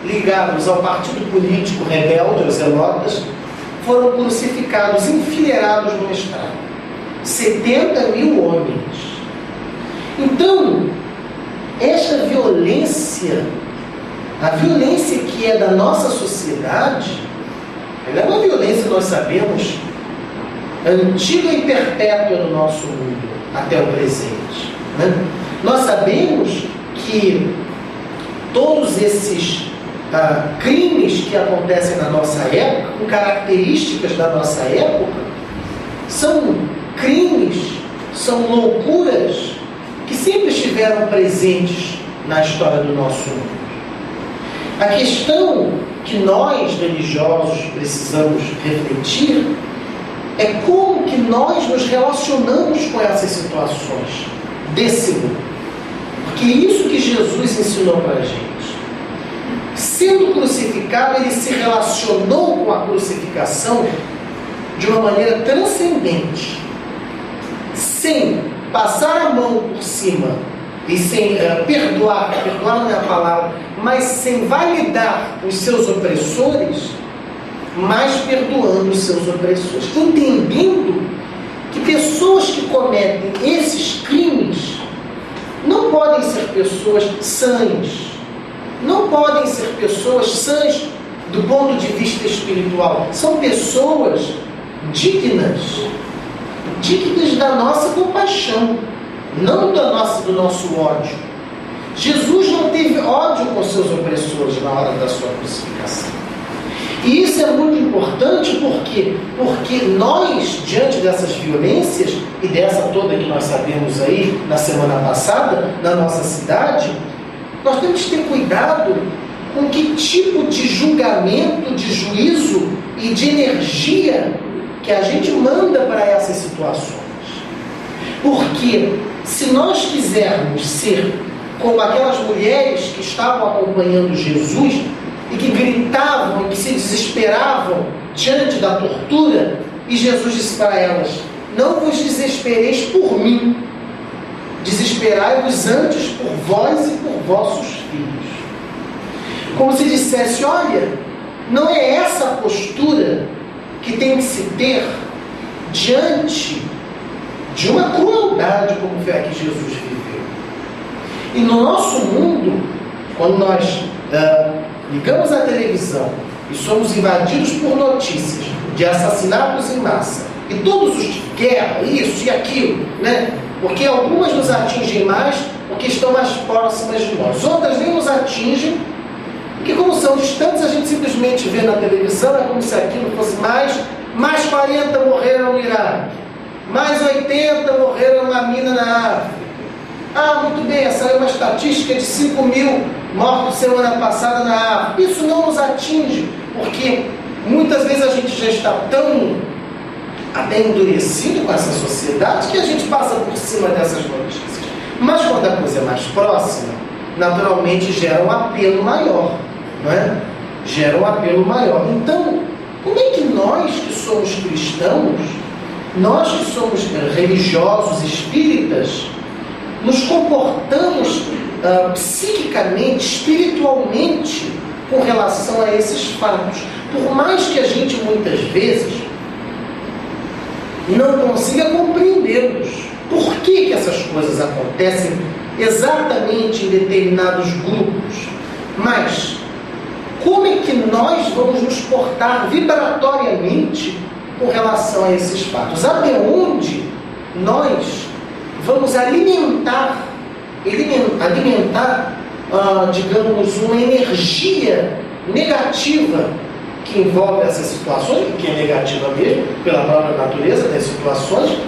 ligados ao partido político rebelde, os zelotas, foram crucificados, enfileirados numa estrada. 70 mil homens. Então, esta violência, a violência que é da nossa sociedade, ela é uma violência, nós sabemos, antiga e perpétua no nosso mundo, até o presente. Nós sabemos que todos esses crimes que acontecem na nossa época, com características da nossa época, são crimes, são loucuras que sempre estiveram presentes na história do nosso mundo. A questão que nós, religiosos, precisamos refletir é como que nós nos relacionamos com essas situações desse mundo. Porque é isso que Jesus ensinou para a gente. Sendo crucificado, ele se relacionou com a crucificação de uma maneira transcendente, sem passar a mão por cima e sem perdoar não é a palavra, mas sem validar os seus opressores, mas perdoando os seus opressores, entendendo que pessoas que cometem esses crimes não podem ser pessoas sãs, não podem ser pessoas sãs do ponto de vista espiritual, são pessoas dignas da nossa compaixão, não do nosso ódio. Jesus não teve ódio com seus opressores na hora da sua crucificação. E isso é muito importante porque nós, diante dessas violências, e dessa toda que nós sabemos aí na semana passada, na nossa cidade, nós temos que ter cuidado com que tipo de julgamento, de juízo e de energia que a gente manda para essas situações. Porque se nós quisermos ser como aquelas mulheres que estavam acompanhando Jesus e que gritavam e que se desesperavam diante da tortura, e Jesus disse para elas: não vos desespereis por mim, desesperai-vos antes por vós e por vossos filhos. Como se dissesse: olha, não é essa a postura que tem que se ter diante de uma crueldade como foi a que Jesus viveu. E no nosso mundo, quando nós ligamos a televisão e somos invadidos por notícias de assassinatos em massa, e todos os de guerra, isso e aquilo, porque algumas nos atingem mais porque estão mais próximas de nós, outras nem nos atingem, porque como são distantes, a gente simplesmente vê na televisão, é como se aquilo fosse mais 40 morreram no Iraque, mais 80 morreram numa mina na África. Muito bem, saiu uma estatística de 5 mil mortos semana passada na África. Isso não nos atinge, porque muitas vezes a gente já está tão até endurecido com essa sociedade que a gente passa por cima dessas notícias. Mas quando a coisa é mais próxima, naturalmente gera um apelo maior, não é? Gera um apelo maior. Então, como é que nós que somos cristãos, nós que somos religiosos, espíritas, nos comportamos psiquicamente, espiritualmente, com relação a esses fatos? Por mais que a gente muitas vezes não consiga compreendê-los. Por que essas coisas acontecem exatamente em determinados grupos? Mas como é que nós vamos nos portar vibratoriamente com relação a esses fatos? Até onde nós vamos alimentar, digamos, uma energia negativa que envolve essas situações, que é negativa mesmo, pela própria natureza das situações,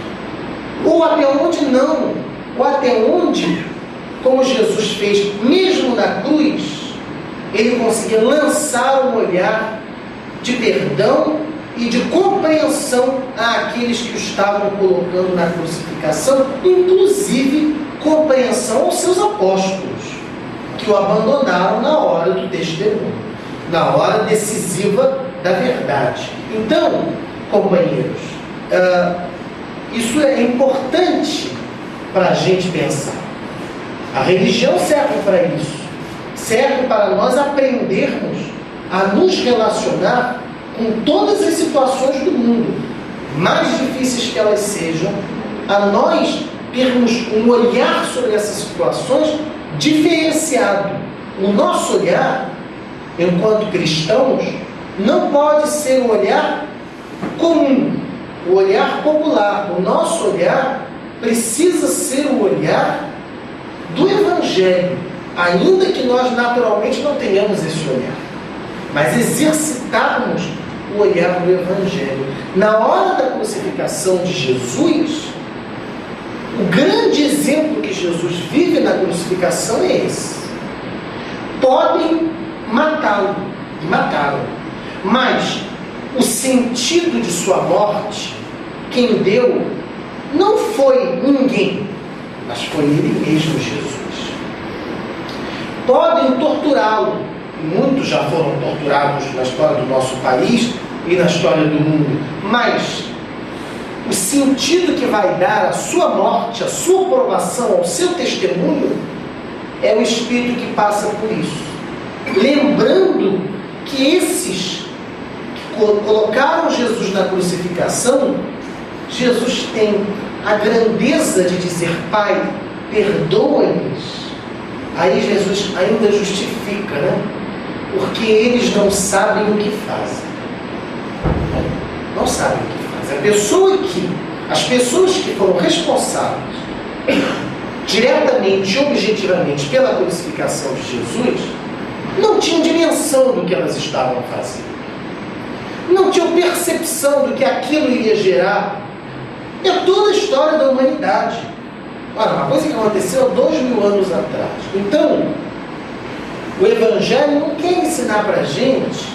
ou até onde não, ou até onde, como Jesus fez, mesmo na cruz, ele conseguia lançar um olhar de perdão e de compreensão àqueles que o estavam colocando na crucificação, inclusive compreensão aos seus apóstolos, que o abandonaram na hora do testemunho, na hora decisiva da verdade. Então, companheiros, isso é importante para a gente pensar. A religião serve para isso, serve para nós aprendermos a nos relacionar com todas as situações do mundo, mais difíceis que elas sejam, a nós termos um olhar sobre essas situações diferenciado. O nosso olhar, enquanto cristãos, não pode ser um olhar comum, o olhar popular. O nosso olhar precisa ser o olhar do Evangelho, ainda que nós naturalmente não tenhamos esse olhar, mas exercitarmos o olhar do Evangelho. Na hora da crucificação de Jesus, o grande exemplo que Jesus vive na crucificação é esse. Podem matá-lo, e mataram, mas o sentido de sua morte, quem deu, não foi ninguém, mas foi ele mesmo, Jesus. Podem torturá-lo, muitos já foram torturados na história do nosso país e na história do mundo, mas o sentido que vai dar à sua morte, à sua provação, ao seu testemunho, é o Espírito que passa por isso. Lembrando que esses que colocaram Jesus na crucificação, Jesus tem a grandeza de dizer: Pai, perdoa-lhes. Aí Jesus ainda justifica, né? Porque eles não sabem o que fazem. Não sabem o que fazem. As pessoas que foram responsáveis diretamente e objetivamente pela crucificação de Jesus não tinham dimensão do que elas estavam fazendo. Não tinham percepção do que aquilo iria gerar. É toda a história da humanidade. Olha, uma coisa que aconteceu há 2000 anos atrás. Então, o Evangelho não quer ensinar para a gente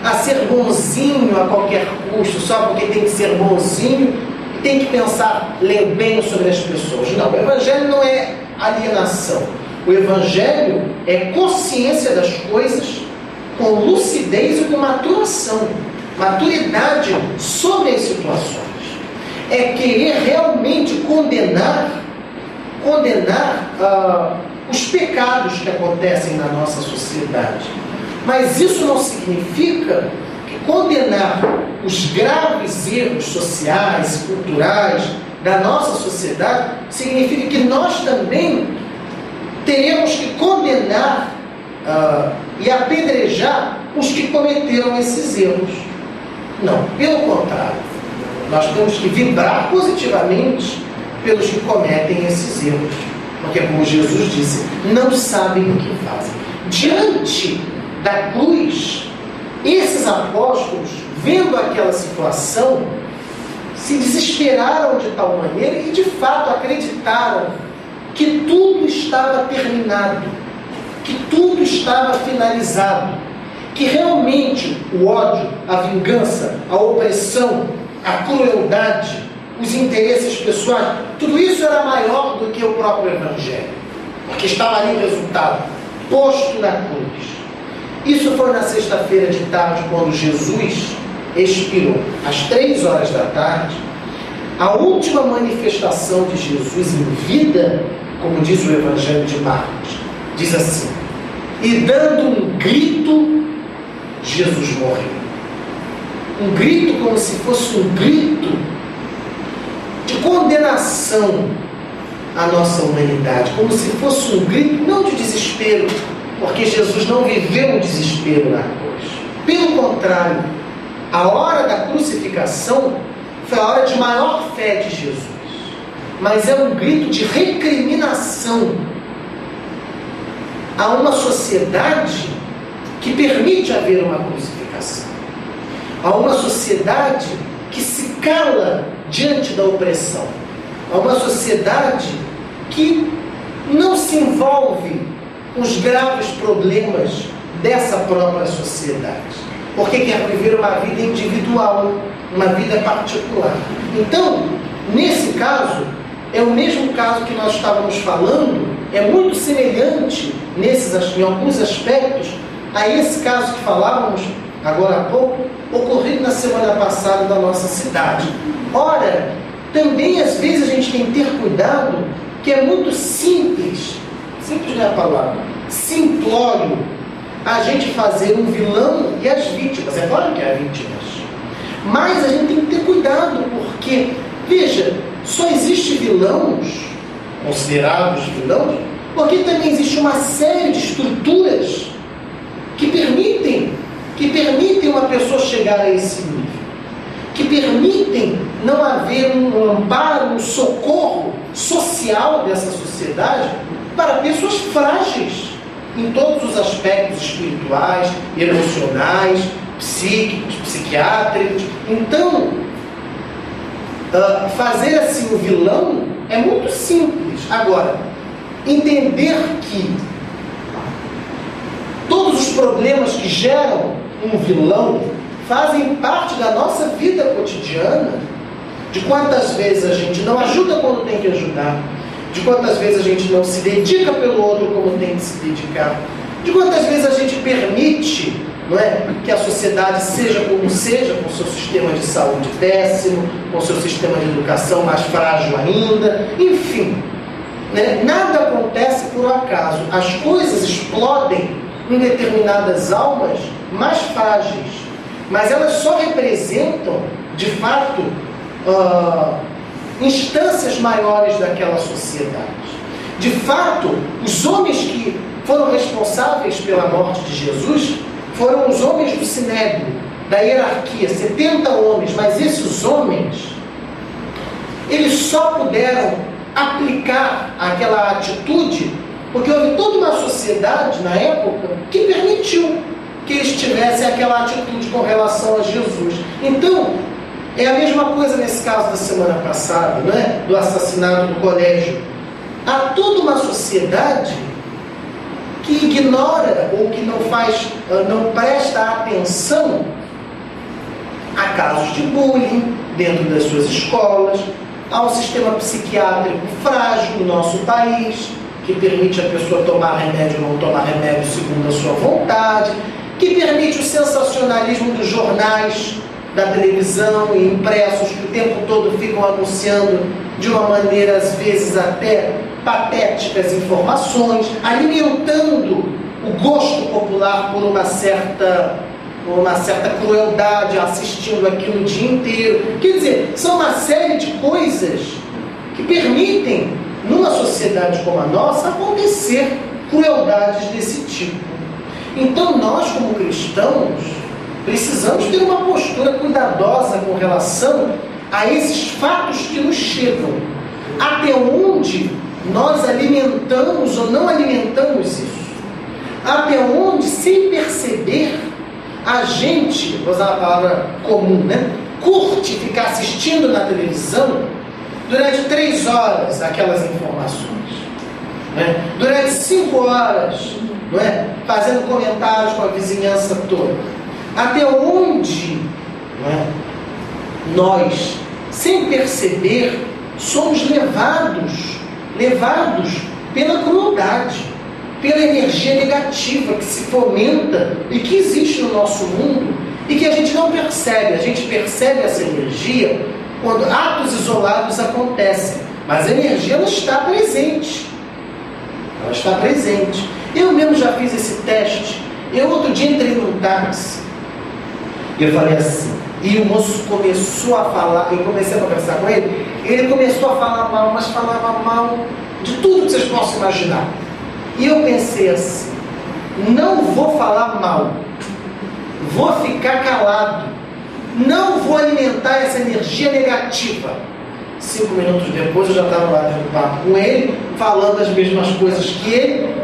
a ser bonzinho a qualquer custo, só porque tem que ser bonzinho e tem que pensar bem sobre as pessoas. Não, o Evangelho não é alienação. O Evangelho é consciência das coisas com lucidez e com maturação. Maturidade sobre as situações. É querer realmente condenar os pecados que acontecem na nossa sociedade. Mas isso não significa que condenar os graves erros sociais, culturais da nossa sociedade significa que nós também teremos que condenar e apedrejar os que cometeram esses erros. Não, pelo contrário. Nós temos que vibrar positivamente pelos que cometem esses erros. Porque, como Jesus disse, não sabem o que fazem. Diante da cruz, esses apóstolos, vendo aquela situação, se desesperaram de tal maneira e, de fato, acreditaram que tudo estava terminado, que tudo estava finalizado, que realmente o ódio, a vingança, a opressão, a crueldade, os interesses pessoais, tudo isso era maior do que o próprio Evangelho, porque estava ali o resultado, posto na cruz. Isso foi na sexta-feira de tarde, quando Jesus expirou, às 3 horas da tarde, a última manifestação de Jesus em vida, como diz o Evangelho de Marcos, diz assim: e dando um grito, Jesus morreu. Um grito como se fosse um grito de condenação à nossa humanidade, como se fosse um grito, não de desespero, porque Jesus não viveu o desespero na cruz. Pelo contrário, a hora da crucificação foi a hora de maior fé de Jesus. mas é um grito de recriminação a uma sociedade que permite haver uma crucificação, a uma sociedade que se cala diante da opressão, a uma sociedade que não se envolve com os graves problemas dessa própria sociedade, porque quer viver uma vida individual, uma vida particular. Então, nesse caso, é o mesmo caso que nós estávamos falando, é muito semelhante em alguns aspectos a esse caso que falávamos agora há pouco, ocorrido na semana passada na nossa cidade. Ora, também às vezes a gente tem que ter cuidado, que é muito simples não é a palavra, simplório, a gente fazer um vilão e as vítimas. É claro que há vítimas, mas a gente tem que ter cuidado, porque, veja, só existe vilões, considerados vilões, porque também existe uma série de estruturas que permitem uma pessoa chegar a esse nível, que permitem não haver um amparo, um socorro social dessa sociedade para pessoas frágeis em todos os aspectos espirituais, emocionais, psíquicos, psiquiátricos. Então, fazer assim o vilão é muito simples. Agora, entender que todos os problemas que geram um vilão fazem parte da nossa vida cotidiana, de quantas vezes a gente não ajuda quando tem que ajudar, de quantas vezes a gente não se dedica pelo outro como tem que se dedicar, de quantas vezes a gente permite, não é, que a sociedade seja como seja, com o seu sistema de saúde péssimo, com o seu sistema de educação mais frágil ainda, enfim, né? Nada acontece por acaso, as coisas explodem em determinadas almas mais frágeis, mas elas só representam, de fato, instâncias maiores daquela sociedade. De fato, os homens que foram responsáveis pela morte de Jesus foram os homens do Sinédrio, da hierarquia, 70 homens, mas esses homens, eles só puderam aplicar aquela atitude porque houve toda uma sociedade na época que permitiu que eles tivessem aquela atitude com relação a Jesus. Então, é a mesma coisa nesse caso da semana passada, não é? Do assassinato do colégio. Há toda uma sociedade que ignora ou que não presta atenção a casos de bullying dentro das suas escolas, a um sistema psiquiátrico frágil no nosso país, que permite a pessoa tomar remédio ou não tomar remédio segundo a sua vontade, que permite o sensacionalismo dos jornais, da televisão e impressos, que o tempo todo ficam anunciando de uma maneira, às vezes, até patética as informações, alimentando o gosto popular por uma certa crueldade, assistindo aquilo o dia inteiro. Quer dizer, são uma série de coisas que permitem, numa sociedade como a nossa, acontecer crueldades desse tipo. Então, nós, como cristãos, precisamos ter uma postura cuidadosa com relação a esses fatos que nos chegam. Até onde nós alimentamos ou não alimentamos isso? Até onde, sem perceber, a gente, vou usar uma palavra comum, né? Curte ficar assistindo na televisão durante 3 horas aquelas informações, né? Durante 5 horas, não é? Fazendo comentários com a vizinhança toda. Até onde, não é? Nós, sem perceber, somos levados pela crueldade, pela energia negativa que se fomenta e que existe no nosso mundo e que a gente não percebe. A gente percebe essa energia quando atos isolados acontecem, mas a energia ela está presente. Ela está presente. Eu mesmo já fiz esse teste. Eu outro dia entrei num táxi e eu falei assim, e o moço começou a falar, eu comecei a conversar com ele, ele começou a falar mal, mas falava mal de tudo que vocês possam imaginar. E eu pensei assim, não vou falar mal, vou ficar calado, não vou alimentar essa energia negativa, 5 minutos depois eu já estava batendo papo com ele, falando as mesmas coisas que ele,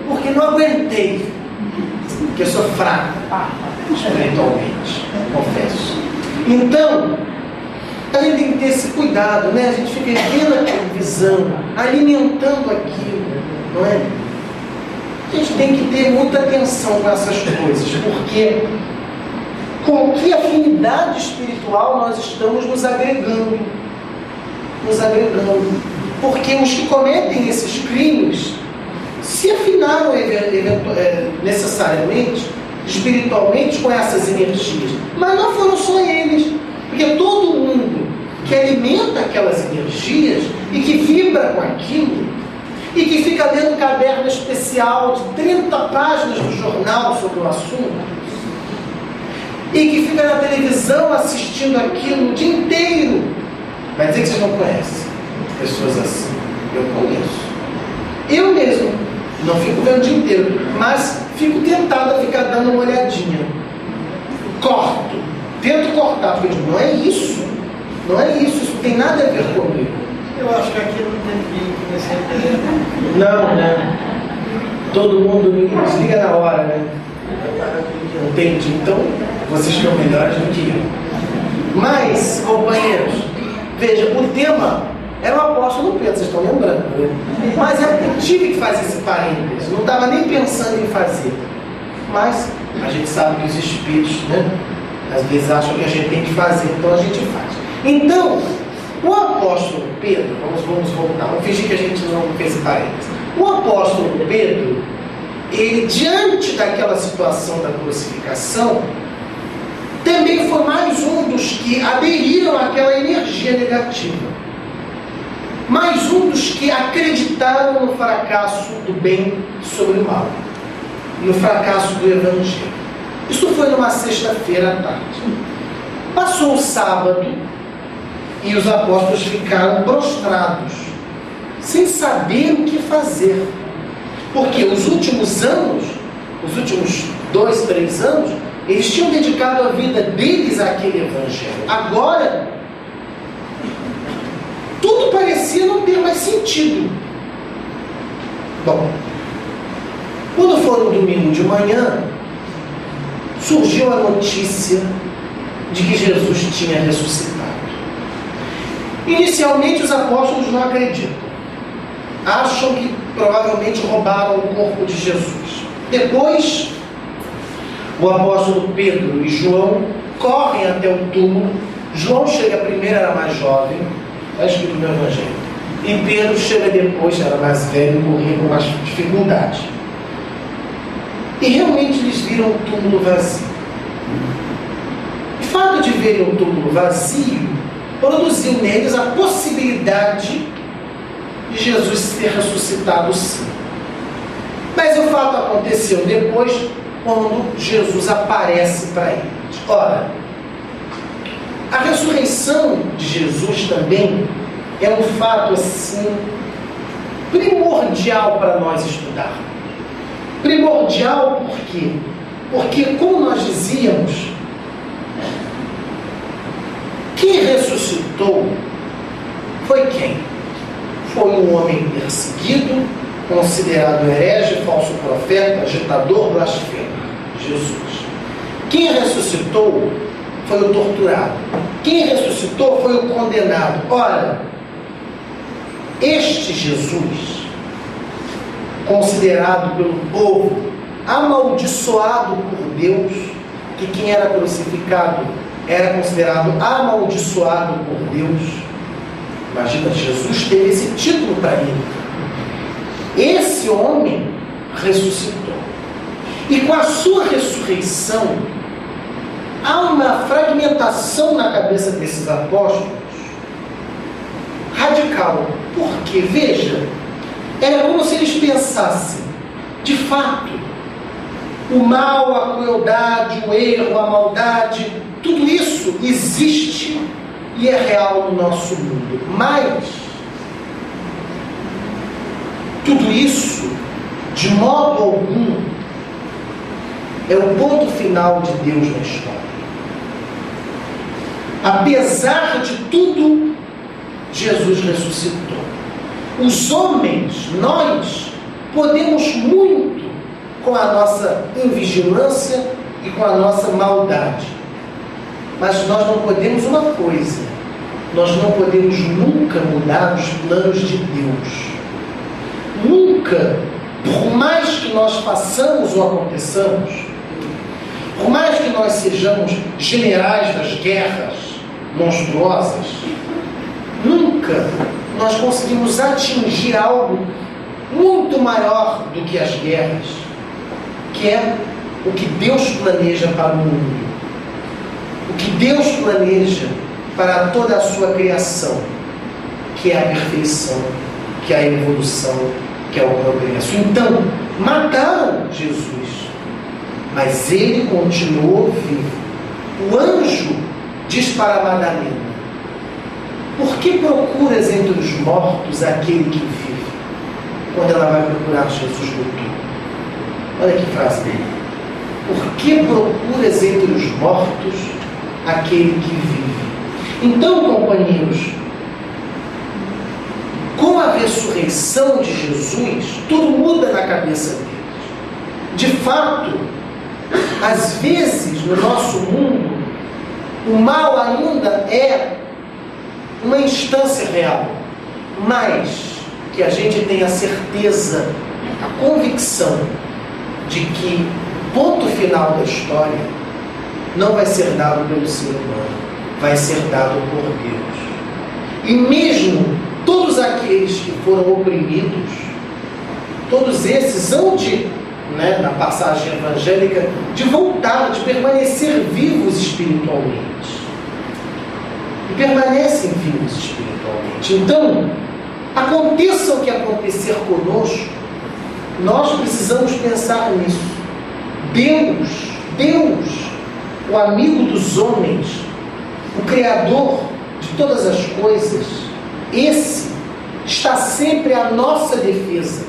porque não aguentei, porque eu sou fraco espiritualmente, confesso. Então, a gente tem que ter esse cuidado, né? A gente fica vendo a televisão, alimentando aquilo, não é? A gente tem que ter muita atenção com essas coisas, porque com que afinidade espiritual nós estamos nos agregando. Porque os que cometem esses crimes se afinaram necessariamente, espiritualmente, com essas energias. Mas não foram só eles, porque todo mundo que alimenta aquelas energias e que vibra com aquilo, e que fica lendo um caderno especial de 30 páginas do jornal sobre o assunto, e que fica na televisão assistindo aquilo o dia inteiro. Vai dizer que vocês não conhecem pessoas assim? Eu conheço. Eu mesmo não fico vendo o dia inteiro, mas fico tentado a ficar dando uma olhadinha. Corto. Tento cortar, porque eu digo, não é isso. Não é isso, isso não tem nada a ver comigo. Eu acho que aqui não tem que nesse entender. Não, né? Todo mundo me desliga na hora, né? Entendi. Então, vocês estão melhores do que eu. Mas, companheiros, veja, o tema era o apóstolo Pedro, vocês estão lembrando, né? Mas eu tive que fazer esse parênteses, não estava nem pensando em fazer. Mas a gente sabe que os espíritos, né, às vezes acham que a gente tem que fazer, então a gente faz. Então, o apóstolo Pedro, vamos voltar, vamos fingir que a gente não fez esse parênteses. O apóstolo Pedro, ele, diante daquela situação da crucificação, também foi mais um dos que aderiram àquela energia negativa. Mais um dos que acreditaram no fracasso do bem sobre o mal. No fracasso do Evangelho. Isso foi numa sexta-feira à tarde. Passou o sábado e os apóstolos ficaram prostrados, sem saber o que fazer. Porque os últimos anos, os últimos 2, 3 anos, eles tinham dedicado a vida deles àquele Evangelho. Agora, tudo parecia não ter mais sentido. Bom, quando foi no domingo de manhã, surgiu a notícia de que Jesus tinha ressuscitado. Inicialmente os apóstolos não acreditam. Acham que provavelmente roubaram o corpo de Jesus. Depois, o apóstolo Pedro e João correm até o túmulo. João chega primeiro, era mais jovem, está escrito no Evangelho. E Pedro chega depois, era mais velho, morria com mais dificuldade. E realmente eles viram o túmulo vazio. O fato de verem o túmulo vazio produziu neles a possibilidade de Jesus ter ressuscitado, sim. Mas o fato aconteceu depois, quando Jesus aparece para eles. Ora, a ressurreição de Jesus também é um fato assim primordial para nós estudarmos. Primordial por quê? Porque, como nós dizíamos, quem ressuscitou foi quem? Foi um homem perseguido, considerado herege, falso profeta, agitador, blasfemo. Jesus. Quem ressuscitou foi o torturado. Quem ressuscitou foi o condenado. Ora, este Jesus, considerado pelo povo amaldiçoado por Deus, que quem era crucificado era considerado amaldiçoado por Deus. Imagina, Jesus teve esse título para ele. Esse homem ressuscitou. E com a sua ressurreição, há uma fragmentação na cabeça desses apóstolos radical. Porque, veja, era como se eles pensassem, de fato, o mal, a crueldade, o erro, a maldade, tudo isso existe e é real no nosso mundo. Mas tudo isso, de modo algum, é o ponto final de Deus na história. Apesar de tudo Jesus ressuscitou. Os homens, nós, podemos muito com a nossa invigilância e com a nossa maldade. Mas nós não podemos uma coisa: nós não podemos nunca mudar os planos de Deus. Nunca, por mais que nós façamos ou aconteçamos, por mais que nós sejamos generais das guerras monstruosas, nunca nós conseguimos atingir algo muito maior do que as guerras, que é o que Deus planeja para o mundo, o que Deus planeja para toda a sua criação, que é a perfeição, que é a evolução, que é o progresso. Então, mataram Jesus, mas ele continuou vivo. O anjo diz para Madalena: por que procuras entre os mortos aquele que vive? Quando ela vai procurar Jesus no túmulo. Olha que frase dele: por que procuras entre os mortos aquele que vive? Então, companheiros, com a ressurreição de Jesus, tudo muda na cabeça deles. De fato, às vezes no nosso mundo, o mal ainda é uma instância real, mas que a gente tenha a certeza, a convicção de que o ponto final da história não vai ser dado pelo ser humano, vai ser dado por Deus. E mesmo todos aqueles que foram oprimidos, todos esses hão de, na passagem evangélica, de voltar, de permanecer vivos espiritualmente. E permanecem vivos espiritualmente. Então, aconteça o que acontecer conosco, nós precisamos pensar nisso. Deus, o amigo dos homens, o Criador de todas as coisas, esse está sempre à nossa defesa.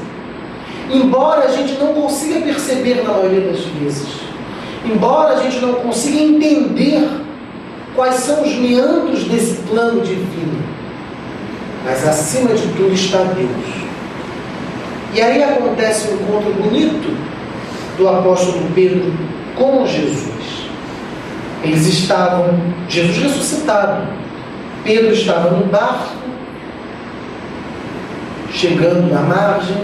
Embora a gente não consiga perceber na maioria das vezes, embora a gente não consiga entender quais são os meandros desse plano divino, mas acima de tudo está Deus. E aí acontece um encontro bonito do apóstolo Pedro com Jesus. Eles estavam, Jesus ressuscitado, Pedro estava no barco, chegando na margem,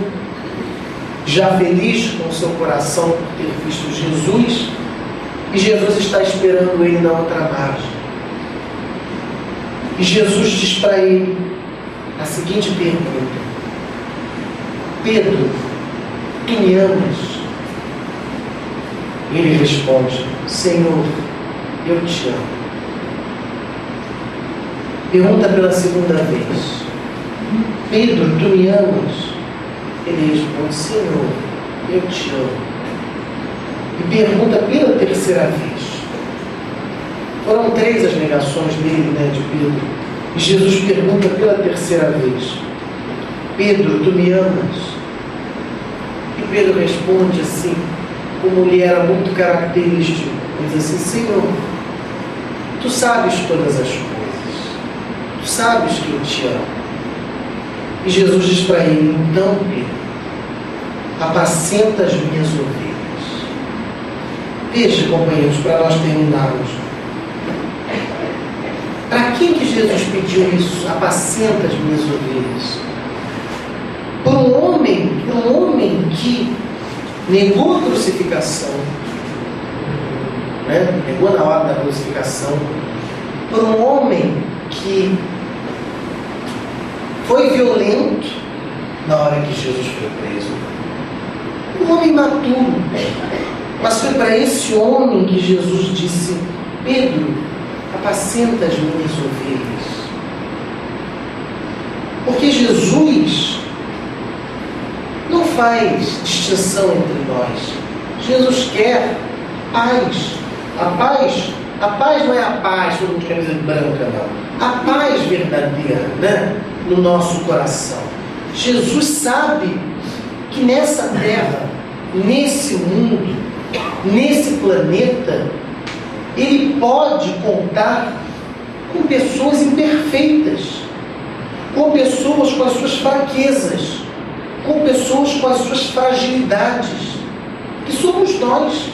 já feliz com o seu coração por ter visto Jesus, e Jesus está esperando ele na outra margem. E Jesus diz para ele a seguinte pergunta: Pedro, tu me amas? Ele responde: Senhor, eu te amo. Pergunta pela segunda vez: Pedro, tu me amas? Ele responde: Senhor, eu te amo. E pergunta pela terceira vez. Foram 3 as negações dele, de Pedro. E Jesus pergunta pela terceira vez: Pedro, tu me amas? E Pedro responde assim, como lhe era muito característico, diz assim: Senhor, tu sabes todas as coisas, tu sabes que eu te amo. E Jesus diz para ele: então, Pedro, apacenta as minhas ovelhas. Veja, companheiros, para nós terminarmos, para quem que Jesus pediu isso? Apacenta as minhas ovelhas. Para um homem que negou a crucificação, negou na hora da crucificação, para um homem que foi violento na hora que Jesus foi preso, um homem maturo, mas foi para esse homem que Jesus disse: Pedro, apacenta as minhas ovelhas. Porque Jesus não faz distinção entre nós. Jesus quer paz. A paz não é a paz todo mundo de camisa branca, não. A paz verdadeira, no nosso coração. Jesus sabe que nessa terra, nesse mundo, nesse planeta, ele pode contar com pessoas imperfeitas. com pessoas com as suas fraquezas, com pessoas com as suas fragilidades, que somos nós.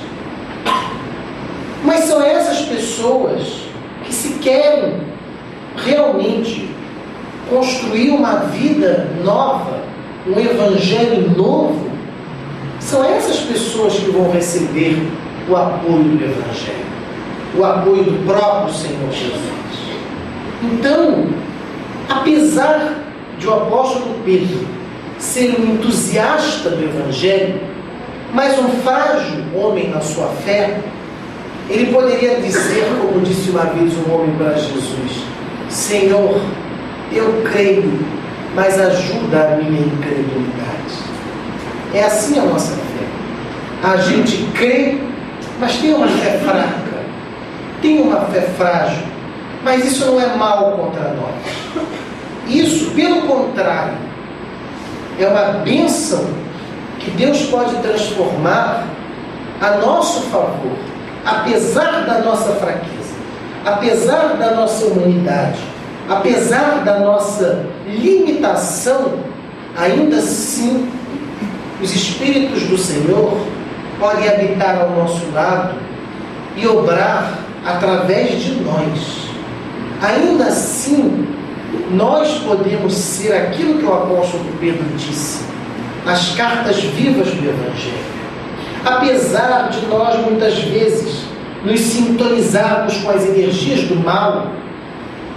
Mas são essas pessoas que, se querem realmente construir uma vida nova, um evangelho novo, são essas pessoas que vão receber o apoio do evangelho, o apoio do próprio Senhor Jesus. Então, apesar de o apóstolo Pedro ser um entusiasta do evangelho, mas um frágil homem na sua fé, ele poderia dizer, como disse uma vez um homem para Jesus: Senhor, eu creio, mas ajuda a minha incredulidade. É assim a nossa fé. A gente crê, mas tem uma fé fraca, tem uma fé frágil, mas isso não é mal contra nós. Isso, pelo contrário, é uma bênção que Deus pode transformar a nosso favor, apesar da nossa fraqueza, apesar da nossa humanidade, apesar da nossa limitação. Ainda assim, os Espíritos do Senhor podem habitar ao nosso lado e obrar através de nós. Ainda assim, nós podemos ser aquilo que o apóstolo Pedro disse, as cartas vivas do Evangelho. Apesar de nós, muitas vezes, nos sintonizarmos com as energias do mal,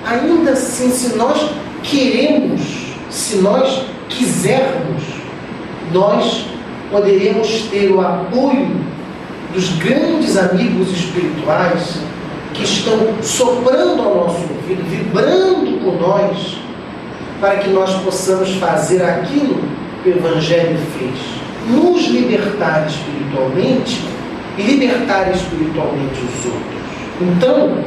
ainda assim, se nós queremos, se nós quisermos, nós poderemos ter o apoio dos grandes amigos espirituais que estão soprando ao nosso ouvido, vibrando por nós, para que nós possamos fazer aquilo que o Evangelho fez: nos libertar espiritualmente e libertar espiritualmente os outros. Então,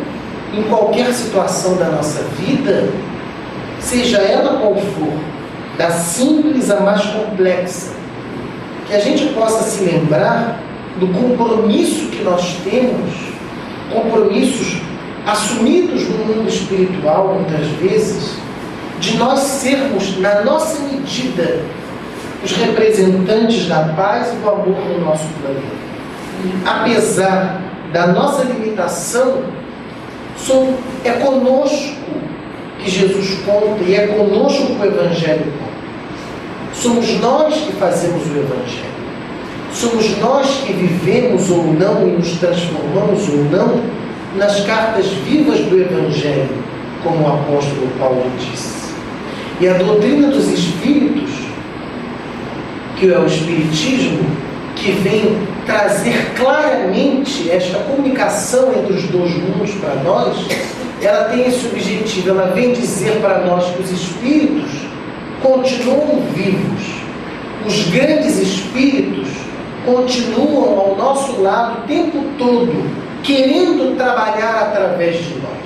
em qualquer situação da nossa vida, seja ela qual for, da simples à mais complexa, que a gente possa se lembrar do compromisso que nós temos, compromissos assumidos no mundo espiritual, muitas vezes, de nós sermos, na nossa medida, os representantes da paz e do amor no nosso planeta. Apesar da nossa limitação, é conosco que Jesus conta e é conosco que o Evangelho conta. Somos nós que fazemos o Evangelho. Somos nós que vivemos ou não e nos transformamos ou não nas cartas vivas do Evangelho, como o apóstolo Paulo disse. E a doutrina dos Espíritos, que é o Espiritismo, que vem trazer claramente esta comunicação entre os dois mundos para nós, ela tem esse objetivo. Ela vem dizer para nós que os Espíritos continuam vivos, os grandes Espíritos continuam ao nosso lado o tempo todo, querendo trabalhar através de nós.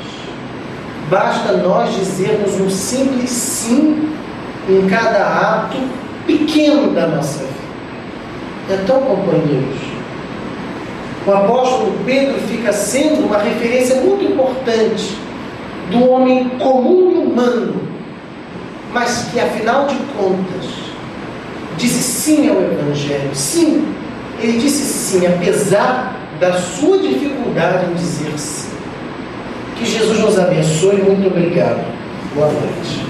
Basta nós dizermos um simples sim em cada ato pequeno da nossa vida. Então, companheiros, o apóstolo Pedro fica sendo uma referência muito importante do homem comum e humano, mas que, afinal de contas, disse sim ao Evangelho. Sim, ele disse sim, apesar da sua dificuldade em dizer sim. Que Jesus nos abençoe. Muito obrigado. Boa noite.